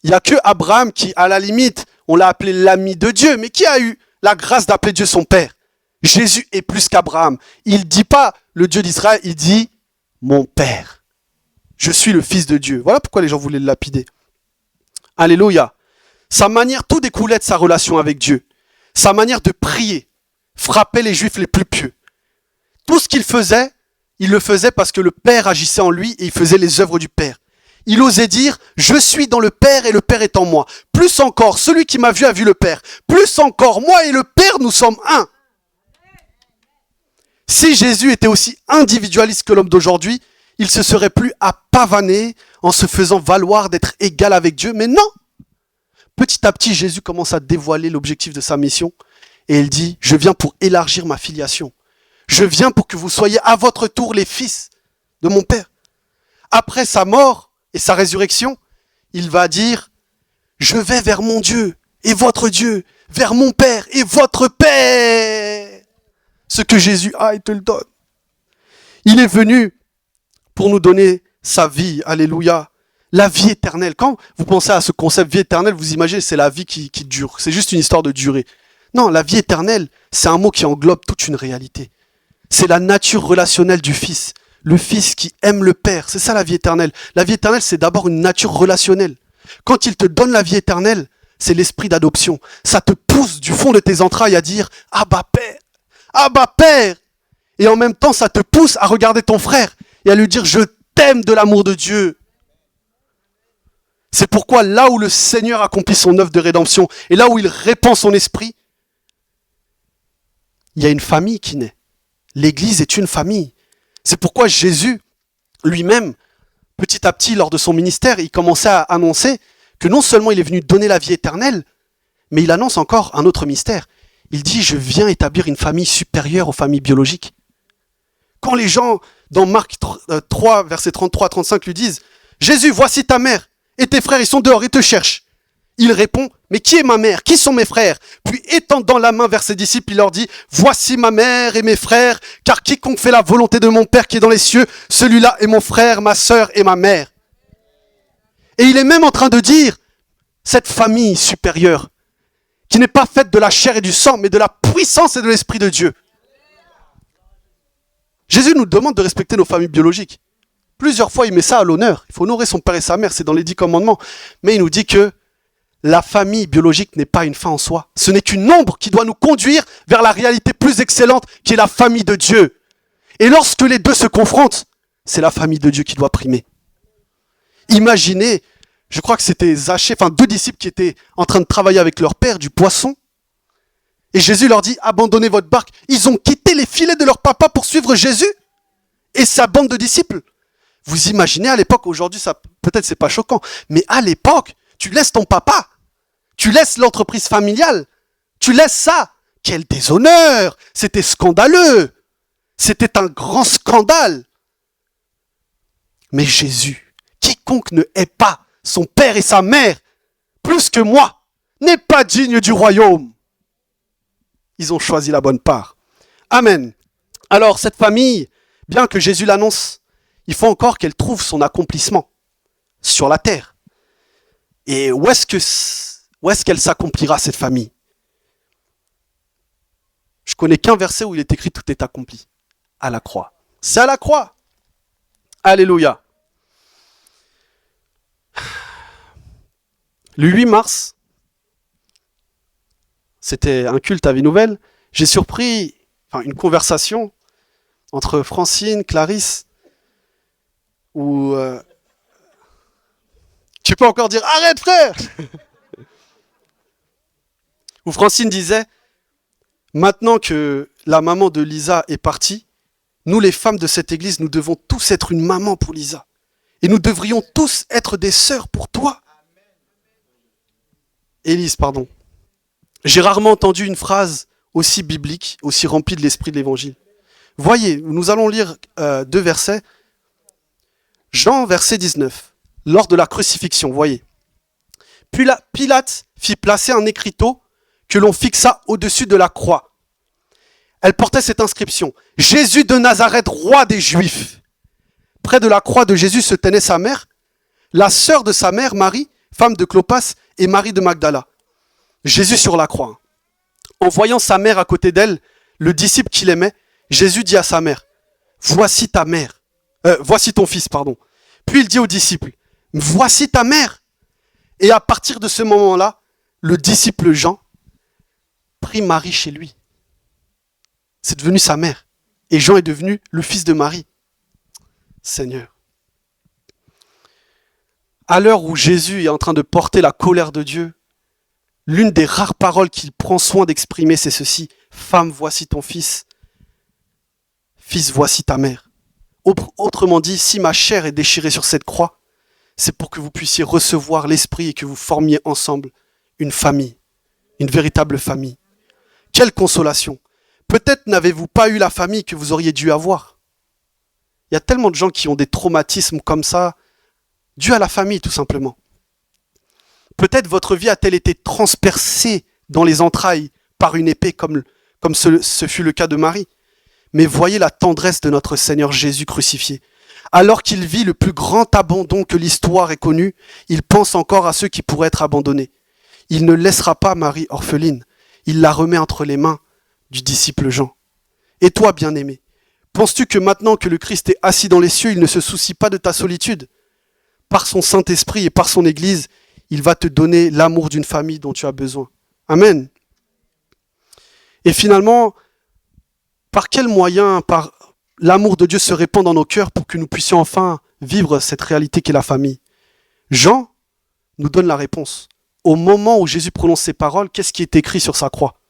Il n'y a que Abraham qui, à la limite, on l'a appelé l'ami de Dieu, mais qui a eu la grâce d'appeler Dieu son Père? Jésus est plus qu'Abraham. Il ne dit pas le Dieu d'Israël, il dit mon Père. Je suis le Fils de Dieu. Voilà pourquoi les gens voulaient le lapider. Alléluia. Sa manière, tout découlait de sa relation avec Dieu. Sa manière de prier frappait les Juifs les plus pieux. Tout ce qu'il faisait, il le faisait parce que le Père agissait en lui et il faisait les œuvres du Père. Il osait dire, je suis dans le Père et le Père est en moi. Plus encore, celui qui m'a vu a vu le Père. Plus encore, moi et le Père, nous sommes un. Si Jésus était aussi individualiste que l'homme d'aujourd'hui, il se serait plus à pavaner en se faisant valoir d'être égal avec Dieu. Mais non! Petit à petit, Jésus commence à dévoiler l'objectif de sa mission. Et il dit, je viens pour élargir ma filiation. Je viens pour que vous soyez à votre tour les fils de mon Père. Après sa mort, et sa résurrection, il va dire « Je vais vers mon Dieu et votre Dieu, vers mon Père et votre Père. » Ce que Jésus a, il te le donne. Il est venu pour nous donner sa vie, alléluia, la vie éternelle. Quand vous pensez à ce concept vie éternelle, vous imaginez c'est la vie qui dure, c'est juste une histoire de durée. Non, la vie éternelle, c'est un mot qui englobe toute une réalité. C'est la nature relationnelle du Fils. Le Fils qui aime le Père, c'est ça la vie éternelle. La vie éternelle, c'est d'abord une nature relationnelle. Quand il te donne la vie éternelle, c'est l'esprit d'adoption. Ça te pousse du fond de tes entrailles à dire « Abba Père, Abba Père !» Et en même temps, ça te pousse à regarder ton frère et à lui dire « Je t'aime de l'amour de Dieu !» C'est pourquoi là où le Seigneur accomplit son œuvre de rédemption et là où il répand son esprit, il y a une famille qui naît. L'Église est une famille. C'est pourquoi Jésus, lui-même, petit à petit, lors de son ministère, il commençait à annoncer que non seulement il est venu donner la vie éternelle, mais il annonce encore un autre mystère. Il dit « Je viens établir une famille supérieure aux familles biologiques ». Quand les gens, dans Marc 3, versets 33-35, lui disent « Jésus, voici ta mère, et tes frères, ils sont dehors, ils te cherchent ». Il répond « Mais qui est ma mère? Qui sont mes frères ?» Puis étendant la main vers ses disciples, il leur dit « Voici ma mère et mes frères, car quiconque fait la volonté de mon Père qui est dans les cieux, celui-là est mon frère, ma sœur et ma mère. » Et il est même en train de dire, cette famille supérieure, qui n'est pas faite de la chair et du sang, mais de la puissance et de l'Esprit de Dieu. Jésus nous demande de respecter nos familles biologiques. Plusieurs fois, il met ça à l'honneur. Il faut honorer son père et sa mère, c'est dans les 10 commandements. Mais il nous dit que la famille biologique n'est pas une fin en soi. Ce n'est qu'une ombre qui doit nous conduire vers la réalité plus excellente qui est la famille de Dieu. Et lorsque les deux se confrontent, c'est la famille de Dieu qui doit primer. Imaginez, je crois que c'était Zachée, deux disciples qui étaient en train de travailler avec leur père du poisson. Et Jésus leur dit, abandonnez votre barque. Ils ont quitté les filets de leur papa pour suivre Jésus et sa bande de disciples. Vous imaginez à l'époque, aujourd'hui, ça peut-être c'est pas choquant, mais à l'époque, tu laisses ton papa, tu laisses l'entreprise familiale, tu laisses ça. Quel déshonneur! C'était scandaleux. C'était un grand scandale. Mais Jésus, quiconque ne hait pas son père et sa mère plus que moi, n'est pas digne du royaume. Ils ont choisi la bonne part. Amen. Alors, cette famille, bien que Jésus l'annonce, il faut encore qu'elle trouve son accomplissement sur la terre. Et où est-ce qu'elle s'accomplira, cette famille? Je connais qu'un verset où il est écrit « Tout est accompli ». À la croix. C'est à la croix. Alléluia. Le 8 mars, c'était un culte à Vie Nouvelle, j'ai surpris une conversation entre Francine, Clarisse, où... Tu peux encore dire « Arrête, frère !» Où Francine disait « Maintenant que la maman de Lisa est partie, nous les femmes de cette église, nous devons tous être une maman pour Lisa. Et nous devrions tous être des sœurs pour toi. » Élise, pardon. J'ai rarement entendu une phrase aussi biblique, aussi remplie de l'esprit de l'évangile. Voyez, nous allons lire 2 versets. Jean, verset 19. Lors de la crucifixion, voyez. Puis Pilate fit placer un écriteau que l'on fixa au-dessus de la croix. Elle portait cette inscription. Jésus de Nazareth, roi des Juifs. Près de la croix de Jésus se tenait sa mère, la sœur de sa mère, Marie, femme de Clopas, et Marie de Magdala. Jésus sur la croix. En voyant sa mère à côté d'elle, le disciple qu'il aimait, Jésus dit à sa mère, voici ta mère. Voici ton fils, pardon. Puis il dit au disciple, voici ta mère. Et à partir de ce moment-là, le disciple Jean prit Marie chez lui. C'est devenu sa mère. Et Jean est devenu le fils de Marie. Seigneur. À l'heure où Jésus est en train de porter la colère de Dieu, l'une des rares paroles qu'il prend soin d'exprimer, c'est ceci. Femme, voici ton fils. Fils, voici ta mère. Autrement dit, si ma chair est déchirée sur cette croix, c'est pour que vous puissiez recevoir l'Esprit et que vous formiez ensemble une famille, une véritable famille. Quelle consolation! Peut-être n'avez-vous pas eu la famille que vous auriez dû avoir. Il y a tellement de gens qui ont des traumatismes comme ça, dû à la famille tout simplement. Peut-être votre vie a-t-elle été transpercée dans les entrailles par une épée comme ce fut le cas de Marie. Mais voyez la tendresse de notre Seigneur Jésus crucifié. Alors qu'il vit le plus grand abandon que l'histoire ait connu, il pense encore à ceux qui pourraient être abandonnés. Il ne laissera pas Marie orpheline. Il la remet entre les mains du disciple Jean. Et toi, bien-aimé, penses-tu que maintenant que le Christ est assis dans les cieux, il ne se soucie pas de ta solitude? Par son Saint-Esprit et par son Église, il va te donner l'amour d'une famille dont tu as besoin. Amen. Et finalement, par quel moyen, par l'amour de Dieu se répand dans nos cœurs pour que nous puissions enfin vivre cette réalité qu'est la famille? Jean nous donne la réponse. Au moment où Jésus prononce ces paroles, qu'est-ce qui est écrit sur sa croix?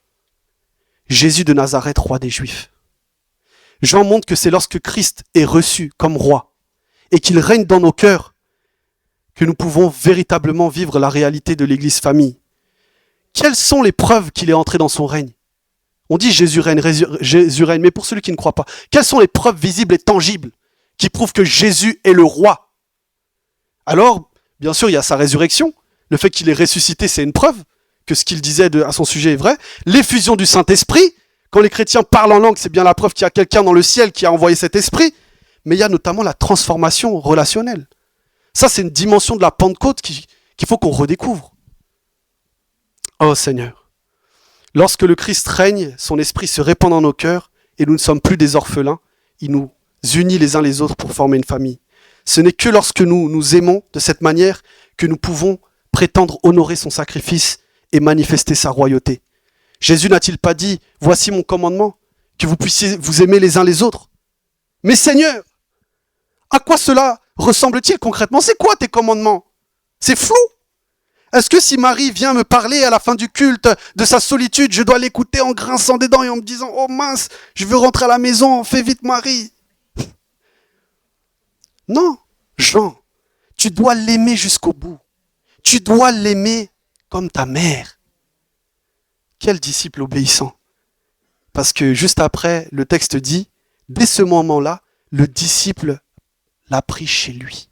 Jésus de Nazareth, roi des Juifs. Jean montre que c'est lorsque Christ est reçu comme roi et qu'il règne dans nos cœurs que nous pouvons véritablement vivre la réalité de l'Église famille. Quelles sont les preuves qu'il est entré dans son règne? On dit Jésus règne, mais pour celui qui ne croit pas, quelles sont les preuves visibles et tangibles qui prouvent que Jésus est le roi? Alors, bien sûr, il y a sa résurrection. Le fait qu'il est ressuscité, c'est une preuve que ce qu'il disait à son sujet est vrai. L'effusion du Saint-Esprit, quand les chrétiens parlent en langue, c'est bien la preuve qu'il y a quelqu'un dans le ciel qui a envoyé cet esprit. Mais il y a notamment la transformation relationnelle. Ça, c'est une dimension de la Pentecôte qu'il faut qu'on redécouvre. Oh Seigneur, lorsque le Christ règne, son esprit se répand dans nos cœurs et nous ne sommes plus des orphelins. Il nous unit les uns les autres pour former une famille. Ce n'est que lorsque nous nous aimons de cette manière que nous pouvons prétendre honorer son sacrifice et manifester sa royauté. Jésus n'a-t-il pas dit « Voici mon commandement, que vous puissiez vous aimer les uns les autres » ? Mais Seigneur, à quoi cela ressemble-t-il concrètement? C'est quoi tes commandements? C'est flou. Est-ce que si Marie vient me parler à la fin du culte de sa solitude, je dois l'écouter en grinçant des dents et en me disant « Oh mince, je veux rentrer à la maison, fais vite Marie !» Non, Jean, tu dois l'aimer jusqu'au bout. Tu dois l'aimer comme ta mère. Quel disciple obéissant. Parce que juste après, le texte dit, dès ce moment-là, le disciple l'a pris chez lui.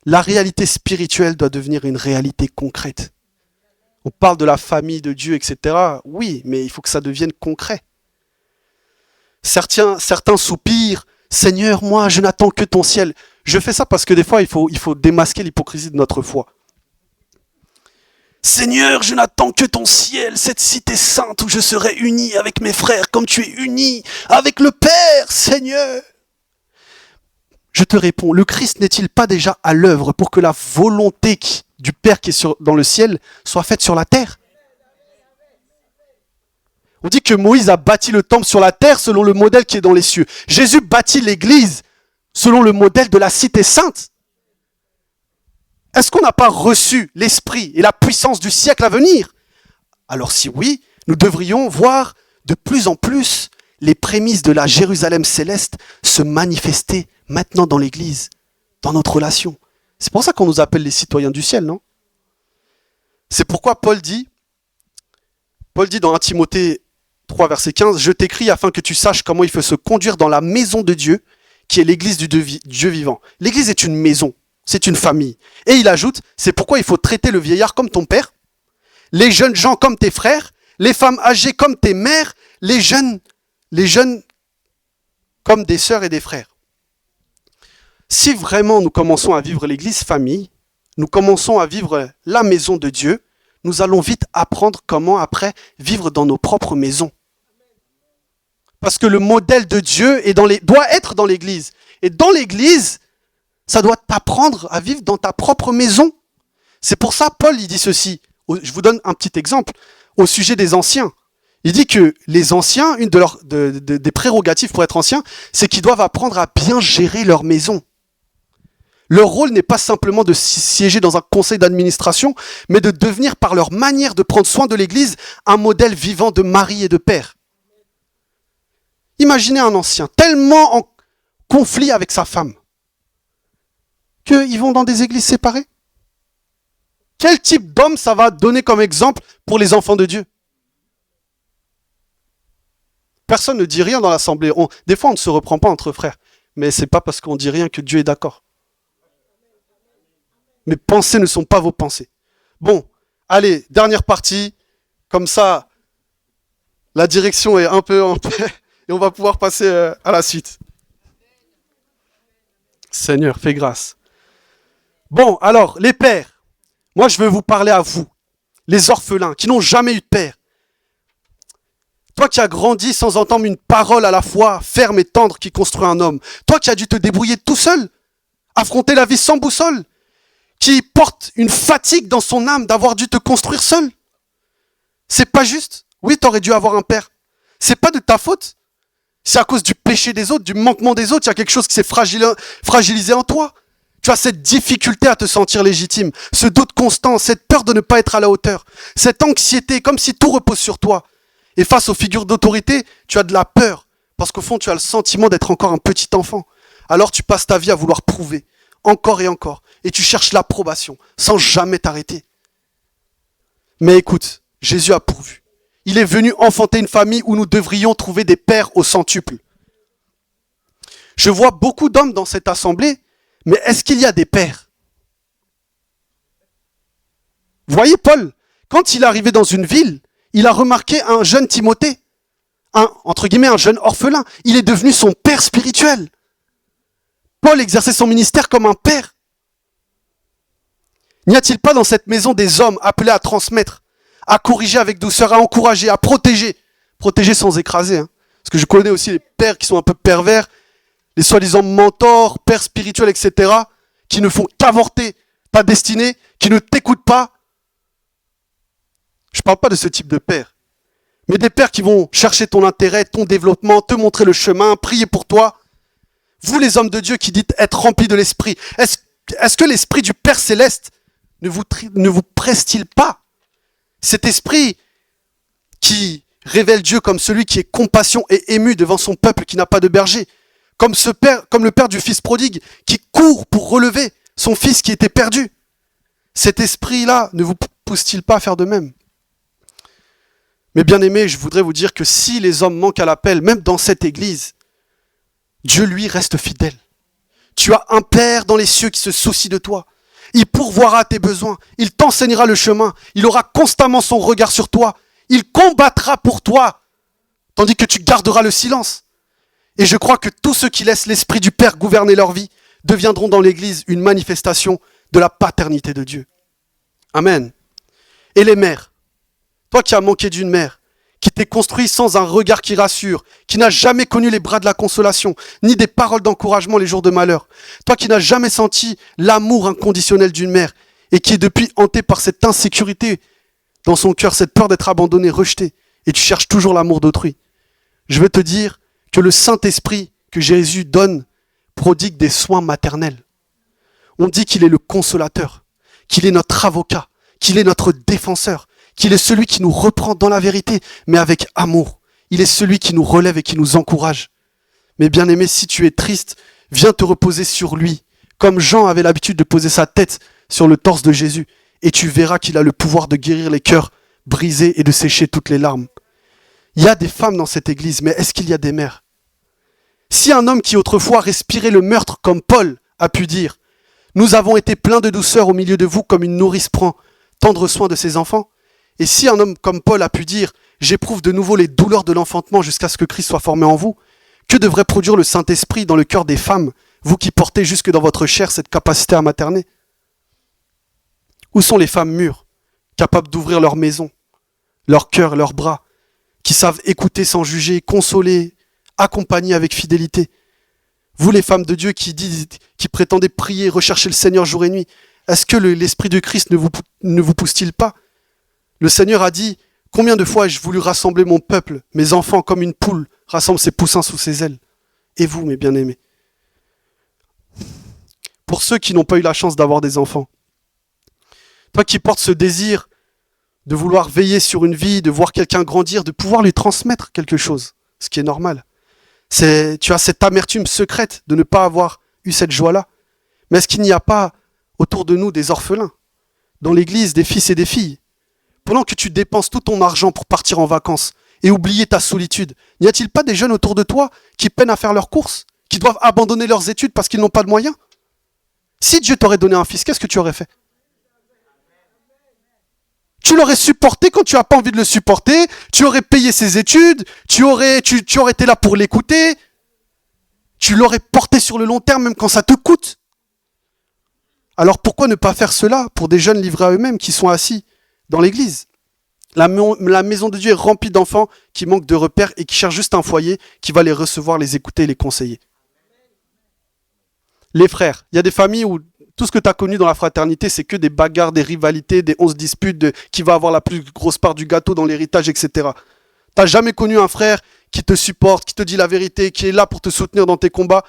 La réalité spirituelle doit devenir une réalité concrète. On parle de la famille de Dieu, etc. Oui, mais il faut que ça devienne concret. Certains soupirent, Seigneur, moi, je n'attends que ton ciel. Je fais ça parce que des fois, il faut démasquer l'hypocrisie de notre foi. Seigneur, je n'attends que ton ciel, cette cité sainte où je serai uni avec mes frères comme tu es uni avec le Père, Seigneur. Je te réponds, le Christ n'est-il pas déjà à l'œuvre pour que la volonté du Père qui est dans le ciel soit faite sur la terre? On dit que Moïse a bâti le temple sur la terre selon le modèle qui est dans les cieux. Jésus bâtit l'église selon le modèle de la cité sainte. Est-ce qu'on n'a pas reçu l'esprit et la puissance du siècle à venir? Alors si oui, nous devrions voir de plus en plus les prémices de la Jérusalem céleste se manifester maintenant dans l'église, dans notre relation. C'est pour ça qu'on nous appelle les citoyens du ciel, non? C'est pourquoi Paul dit dans 1 Timothée 3, verset 15, « Je t'écris afin que tu saches comment il faut se conduire dans la maison de Dieu, qui est l'église du Dieu vivant. » L'église est une maison, c'est une famille. Et il ajoute, c'est pourquoi il faut traiter le vieillard comme ton père, les jeunes gens comme tes frères, les femmes âgées comme tes mères, les jeunes comme des sœurs et des frères. Si vraiment nous commençons à vivre l'église famille, nous commençons à vivre la maison de Dieu, nous allons vite apprendre comment après vivre dans nos propres maisons. Parce que le modèle de Dieu doit être dans l'église. Et dans l'église, ça doit t'apprendre à vivre dans ta propre maison. C'est pour ça Paul il dit ceci. Je vous donne un petit exemple au sujet des anciens. Il dit que les anciens, une des prérogatives pour être anciens, c'est qu'ils doivent apprendre à bien gérer leur maison. Leur rôle n'est pas simplement de siéger dans un conseil d'administration, mais de devenir, par leur manière de prendre soin de l'Église, un modèle vivant de mari et de père. Imaginez un ancien tellement en conflit avec sa femme qu'ils vont dans des églises séparées. Quel type d'homme ça va donner comme exemple pour les enfants de Dieu? Personne ne dit rien dans l'assemblée. Des fois, on ne se reprend pas entre frères. Mais ce n'est pas parce qu'on ne dit rien que Dieu est d'accord. Mes pensées ne sont pas vos pensées. Bon, allez, dernière partie. Comme ça, la direction est un peu en paix et on va pouvoir passer à la suite. Seigneur, fais grâce. Bon, alors, les pères. Moi, je veux vous parler à vous, les orphelins qui n'ont jamais eu de père. Toi qui as grandi sans entendre une parole à la fois ferme et tendre qui construit un homme. Toi qui as dû te débrouiller tout seul, affronter la vie sans boussole, qui porte une fatigue dans son âme d'avoir dû te construire seul. C'est pas juste. Oui, t'aurais dû avoir un père. C'est pas de ta faute. C'est à cause du péché des autres, du manquement des autres. Il y a quelque chose qui s'est fragilisé en toi. Tu as cette difficulté à te sentir légitime, ce doute constant, cette peur de ne pas être à la hauteur, cette anxiété, comme si tout repose sur toi. Et face aux figures d'autorité, tu as de la peur, parce qu'au fond, tu as le sentiment d'être encore un petit enfant. Alors tu passes ta vie à vouloir prouver, encore et encore, et tu cherches l'approbation, sans jamais t'arrêter. Mais écoute, Jésus a pourvu. Il est venu enfanter une famille où nous devrions trouver des pères au centuple. Je vois beaucoup d'hommes dans cette assemblée, mais est-ce qu'il y a des pères? Vous voyez Paul, quand il est arrivé dans une ville, il a remarqué un jeune Timothée, entre guillemets un jeune orphelin. Il est devenu son père spirituel. Paul exerçait son ministère comme un père. N'y a-t-il pas dans cette maison des hommes appelés à transmettre, à corriger avec douceur, à encourager, à protéger? Protéger sans écraser. Hein. Parce que je connais aussi les pères qui sont un peu pervers, les soi-disant mentors, pères spirituels, etc., qui ne font qu'avorter ta destinée, qui ne t'écoutent pas. Je ne parle pas de ce type de père, mais des pères qui vont chercher ton intérêt, ton développement, te montrer le chemin, prier pour toi. Vous les hommes de Dieu qui dites être remplis de l'esprit, est-ce que l'esprit du Père Céleste ne vous presse-t-il pas? Cet esprit qui révèle Dieu comme celui qui est compassion et ému devant son peuple qui n'a pas de berger, comme le père du fils prodigue qui court pour relever son fils qui était perdu. Cet esprit-là ne vous pousse-t-il pas à faire de même? Mais bien aimés, je voudrais vous dire que si les hommes manquent à l'appel, même dans cette église, Dieu lui reste fidèle. Tu as un Père dans les cieux qui se soucie de toi. Il pourvoira tes besoins, il t'enseignera le chemin, il aura constamment son regard sur toi, il combattra pour toi, tandis que tu garderas le silence. Et je crois que tous ceux qui laissent l'Esprit du Père gouverner leur vie deviendront dans l'église une manifestation de la paternité de Dieu. Amen. Et les mères, toi qui as manqué d'une mère, qui t'es construit sans un regard qui rassure, qui n'a jamais connu les bras de la consolation, ni des paroles d'encouragement les jours de malheur, toi qui n'as jamais senti l'amour inconditionnel d'une mère, et qui est depuis hanté par cette insécurité dans son cœur, cette peur d'être abandonné, rejeté, et tu cherches toujours l'amour d'autrui. Je veux te dire que le Saint-Esprit que Jésus donne prodigue des soins maternels. On dit qu'il est le consolateur, qu'il est notre avocat, qu'il est notre défenseur, qu'il est celui qui nous reprend dans la vérité, mais avec amour. Il est celui qui nous relève et qui nous encourage. Mais bien aimé, si tu es triste, viens te reposer sur lui, comme Jean avait l'habitude de poser sa tête sur le torse de Jésus, et tu verras qu'il a le pouvoir de guérir les cœurs brisés et de sécher toutes les larmes. Il y a des femmes dans cette église, mais est-ce qu'il y a des mères? Si un homme qui autrefois respirait le meurtre comme Paul a pu dire « Nous avons été pleins de douceur au milieu de vous comme une nourrice prend tendre soin de ses enfants », et si un homme comme Paul a pu dire « J'éprouve de nouveau les douleurs de l'enfantement jusqu'à ce que Christ soit formé en vous », que devrait produire le Saint-Esprit dans le cœur des femmes, vous qui portez jusque dans votre chair cette capacité à materner? Où sont les femmes mûres, capables d'ouvrir leur maison, leur cœur, leurs bras, qui savent écouter sans juger, consoler, accompagner avec fidélité? Vous les femmes de Dieu qui prétendez prier, rechercher le Seigneur jour et nuit, est-ce que l'Esprit de Christ ne vous pousse-t-il pas? Le Seigneur a dit « Combien de fois ai-je voulu rassembler mon peuple, mes enfants, comme une poule rassemble ses poussins sous ses ailes ?» Et vous, mes bien-aimés? Pour ceux qui n'ont pas eu la chance d'avoir des enfants, toi qui portes ce désir de vouloir veiller sur une vie, de voir quelqu'un grandir, de pouvoir lui transmettre quelque chose, ce qui est normal. Tu as cette amertume secrète de ne pas avoir eu cette joie-là. Mais est-ce qu'il n'y a pas autour de nous des orphelins, dans l'église, des fils et des filles? Pendant que tu dépenses tout ton argent pour partir en vacances et oublier ta solitude, n'y a-t-il pas des jeunes autour de toi qui peinent à faire leurs courses, qui doivent abandonner leurs études parce qu'ils n'ont pas de moyens? Si Dieu t'aurait donné un fils, qu'est-ce que tu aurais fait? Tu l'aurais supporté quand tu n'as pas envie de le supporter, tu aurais payé ses études, tu aurais été là pour l'écouter, tu l'aurais porté sur le long terme même quand ça te coûte. Alors pourquoi ne pas faire cela pour des jeunes livrés à eux-mêmes qui sont assis dans l'église? La maison de Dieu est remplie d'enfants qui manquent de repères et qui cherchent juste un foyer qui va les recevoir, les écouter et les conseiller. Les frères, il y a des familles où tout ce que tu as connu dans la fraternité, c'est que des bagarres, des rivalités, des 11 disputes, qui va avoir la plus grosse part du gâteau dans l'héritage, etc. Tu n'as jamais connu un frère qui te supporte, qui te dit la vérité, qui est là pour te soutenir dans tes combats.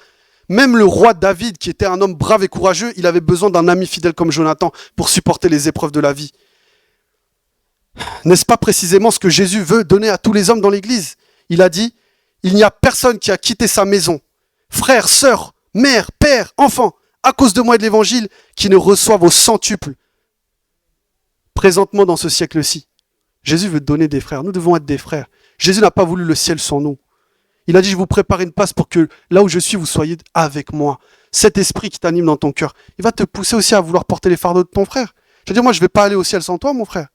Même le roi David, qui était un homme brave et courageux, il avait besoin d'un ami fidèle comme Jonathan pour supporter les épreuves de la vie. N'est-ce pas précisément ce que Jésus veut donner à tous les hommes dans l'église? Il a dit, il n'y a personne qui a quitté sa maison, frère, sœur, mère, père, enfant, à cause de moi et de l'évangile, qui ne reçoivent au centuple présentement dans ce siècle-ci. Jésus veut donner des frères. Nous devons être des frères. Jésus n'a pas voulu le ciel sans nous. Il a dit, je vous prépare une place pour que là où je suis, vous soyez avec moi. Cet esprit qui t'anime dans ton cœur, il va te pousser aussi à vouloir porter les fardeaux de ton frère. Je veux dire, moi, je ne vais pas aller au ciel sans toi, mon frère.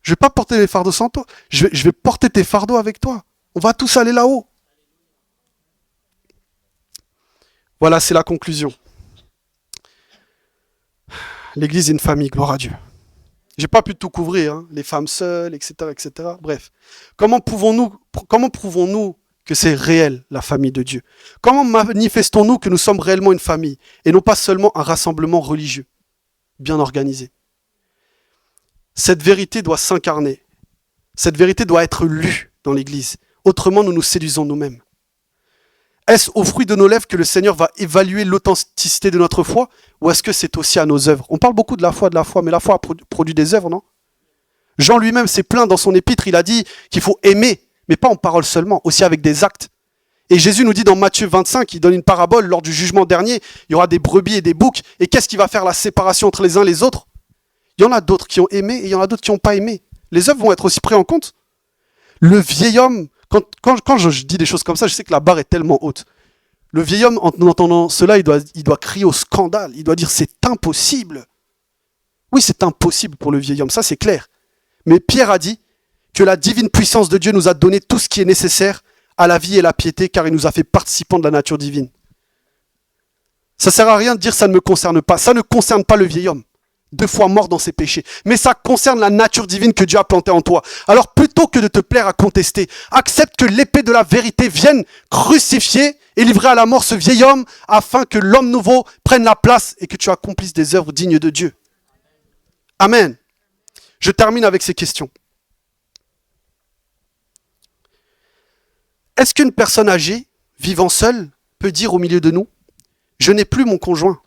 Je ne vais pas porter les fardeaux sans toi. Je vais porter tes fardeaux avec toi. On va tous aller là-haut. Voilà, c'est la conclusion. L'église est une famille, gloire à Dieu. J'ai pas pu tout couvrir, hein, les femmes seules, etc., etc. Bref, comment prouvons-nous que c'est réel, la famille de Dieu? Comment manifestons-nous que nous sommes réellement une famille et non pas seulement un rassemblement religieux, bien organisé? Cette vérité doit s'incarner. Cette vérité doit être lue dans l'église. Autrement, nous nous séduisons nous-mêmes. Est-ce au fruit de nos lèvres que le Seigneur va évaluer l'authenticité de notre foi, ou est-ce que c'est aussi à nos œuvres? On parle beaucoup de la foi, mais la foi produit des œuvres, non? Jean lui-même s'est plaint dans son épître, il a dit qu'il faut aimer, mais pas en parole seulement, aussi avec des actes. Et Jésus nous dit dans Matthieu 25, il donne une parabole, lors du jugement dernier, il y aura des brebis et des boucs, et qu'est-ce qui va faire la séparation entre les uns et les autres? Il y en a d'autres qui ont aimé, et il y en a d'autres qui n'ont pas aimé. Les œuvres vont être aussi prises en compte. Le vieil homme, quand je dis des choses comme ça, je sais que la barre est tellement haute. Le vieil homme, en entendant cela, il doit crier au scandale. Il doit dire, c'est impossible. Oui, c'est impossible pour le vieil homme, ça c'est clair. Mais Pierre a dit que la divine puissance de Dieu nous a donné tout ce qui est nécessaire à la vie et la piété, car il nous a fait participants de la nature divine. Ça ne sert à rien de dire ça ne me concerne pas. Ça ne concerne pas le vieil homme, 2 fois mort dans ses péchés. Mais ça concerne la nature divine que Dieu a plantée en toi. Alors plutôt que de te plaire à contester, accepte que l'épée de la vérité vienne crucifier et livrer à la mort ce vieil homme afin que l'homme nouveau prenne la place et que tu accomplisses des œuvres dignes de Dieu. Amen. Je termine avec ces questions. Est-ce qu'une personne âgée, vivant seule, peut dire au milieu de nous, « Je n'ai plus mon conjoint,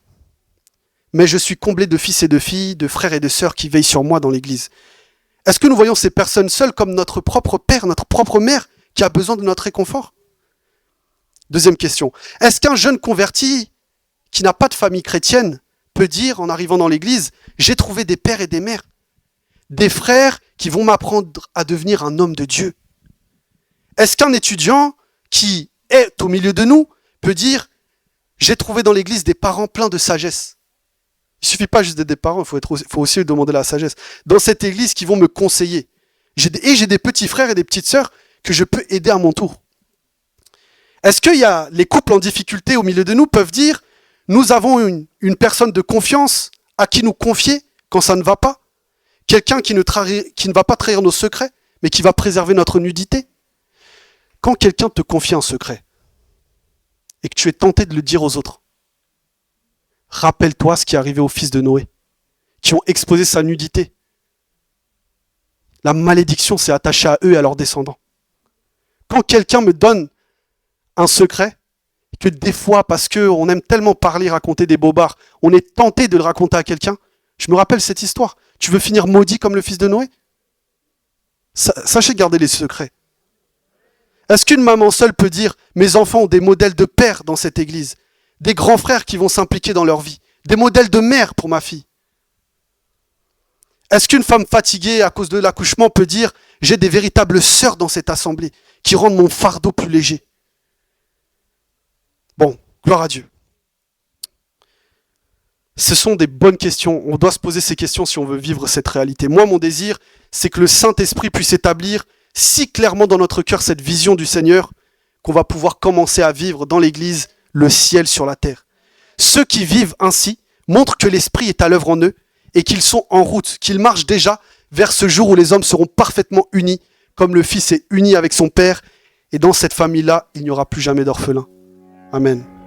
mais je suis comblé de fils et de filles, de frères et de sœurs qui veillent sur moi dans l'église. » Est-ce que nous voyons ces personnes seules comme notre propre père, notre propre mère qui a besoin de notre réconfort? Deuxième question. Est-ce qu'un jeune converti qui n'a pas de famille chrétienne peut dire en arrivant dans l'église, « J'ai trouvé des pères et des mères, des frères qui vont m'apprendre à devenir un homme de Dieu » Est-ce qu'un étudiant qui est au milieu de nous peut dire « J'ai trouvé dans l'église des parents pleins de sagesse » Il ne suffit pas juste d'être des parents, il faut aussi demander la sagesse. Dans cette église qui vont me conseiller. J'ai des petits frères et des petites sœurs que je peux aider à mon tour. Est-ce que les couples en difficulté au milieu de nous peuvent dire « Nous avons une personne de confiance à qui nous confier quand ça ne va pas » Quelqu'un qui ne va pas trahir nos secrets, mais qui va préserver notre nudité. Quand quelqu'un te confie un secret et que tu es tenté de le dire aux autres, rappelle-toi ce qui est arrivé aux fils de Noé, qui ont exposé sa nudité. La malédiction s'est attachée à eux et à leurs descendants. Quand quelqu'un me donne un secret, que des fois, parce qu'on aime tellement parler, raconter des bobards, on est tenté de le raconter à quelqu'un, je me rappelle cette histoire. Tu veux finir maudit comme le fils de Noé? Sachez garder les secrets. Est-ce qu'une maman seule peut dire « Mes enfants ont des modèles de père dans cette église, des grands frères qui vont s'impliquer dans leur vie, des modèles de mère pour ma fille » Est-ce qu'une femme fatiguée à cause de l'accouchement peut dire « J'ai des véritables sœurs dans cette assemblée qui rendent mon fardeau plus léger » Bon, gloire à Dieu. Ce sont des bonnes questions. On doit se poser ces questions si on veut vivre cette réalité. Moi, mon désir, c'est que le Saint-Esprit puisse établir si clairement dans notre cœur cette vision du Seigneur qu'on va pouvoir commencer à vivre dans l'Église le ciel sur la terre. Ceux qui vivent ainsi montrent que l'Esprit est à l'œuvre en eux et qu'ils sont en route, qu'ils marchent déjà vers ce jour où les hommes seront parfaitement unis, comme le Fils est uni avec son Père. Et dans cette famille-là, il n'y aura plus jamais d'orphelins. Amen.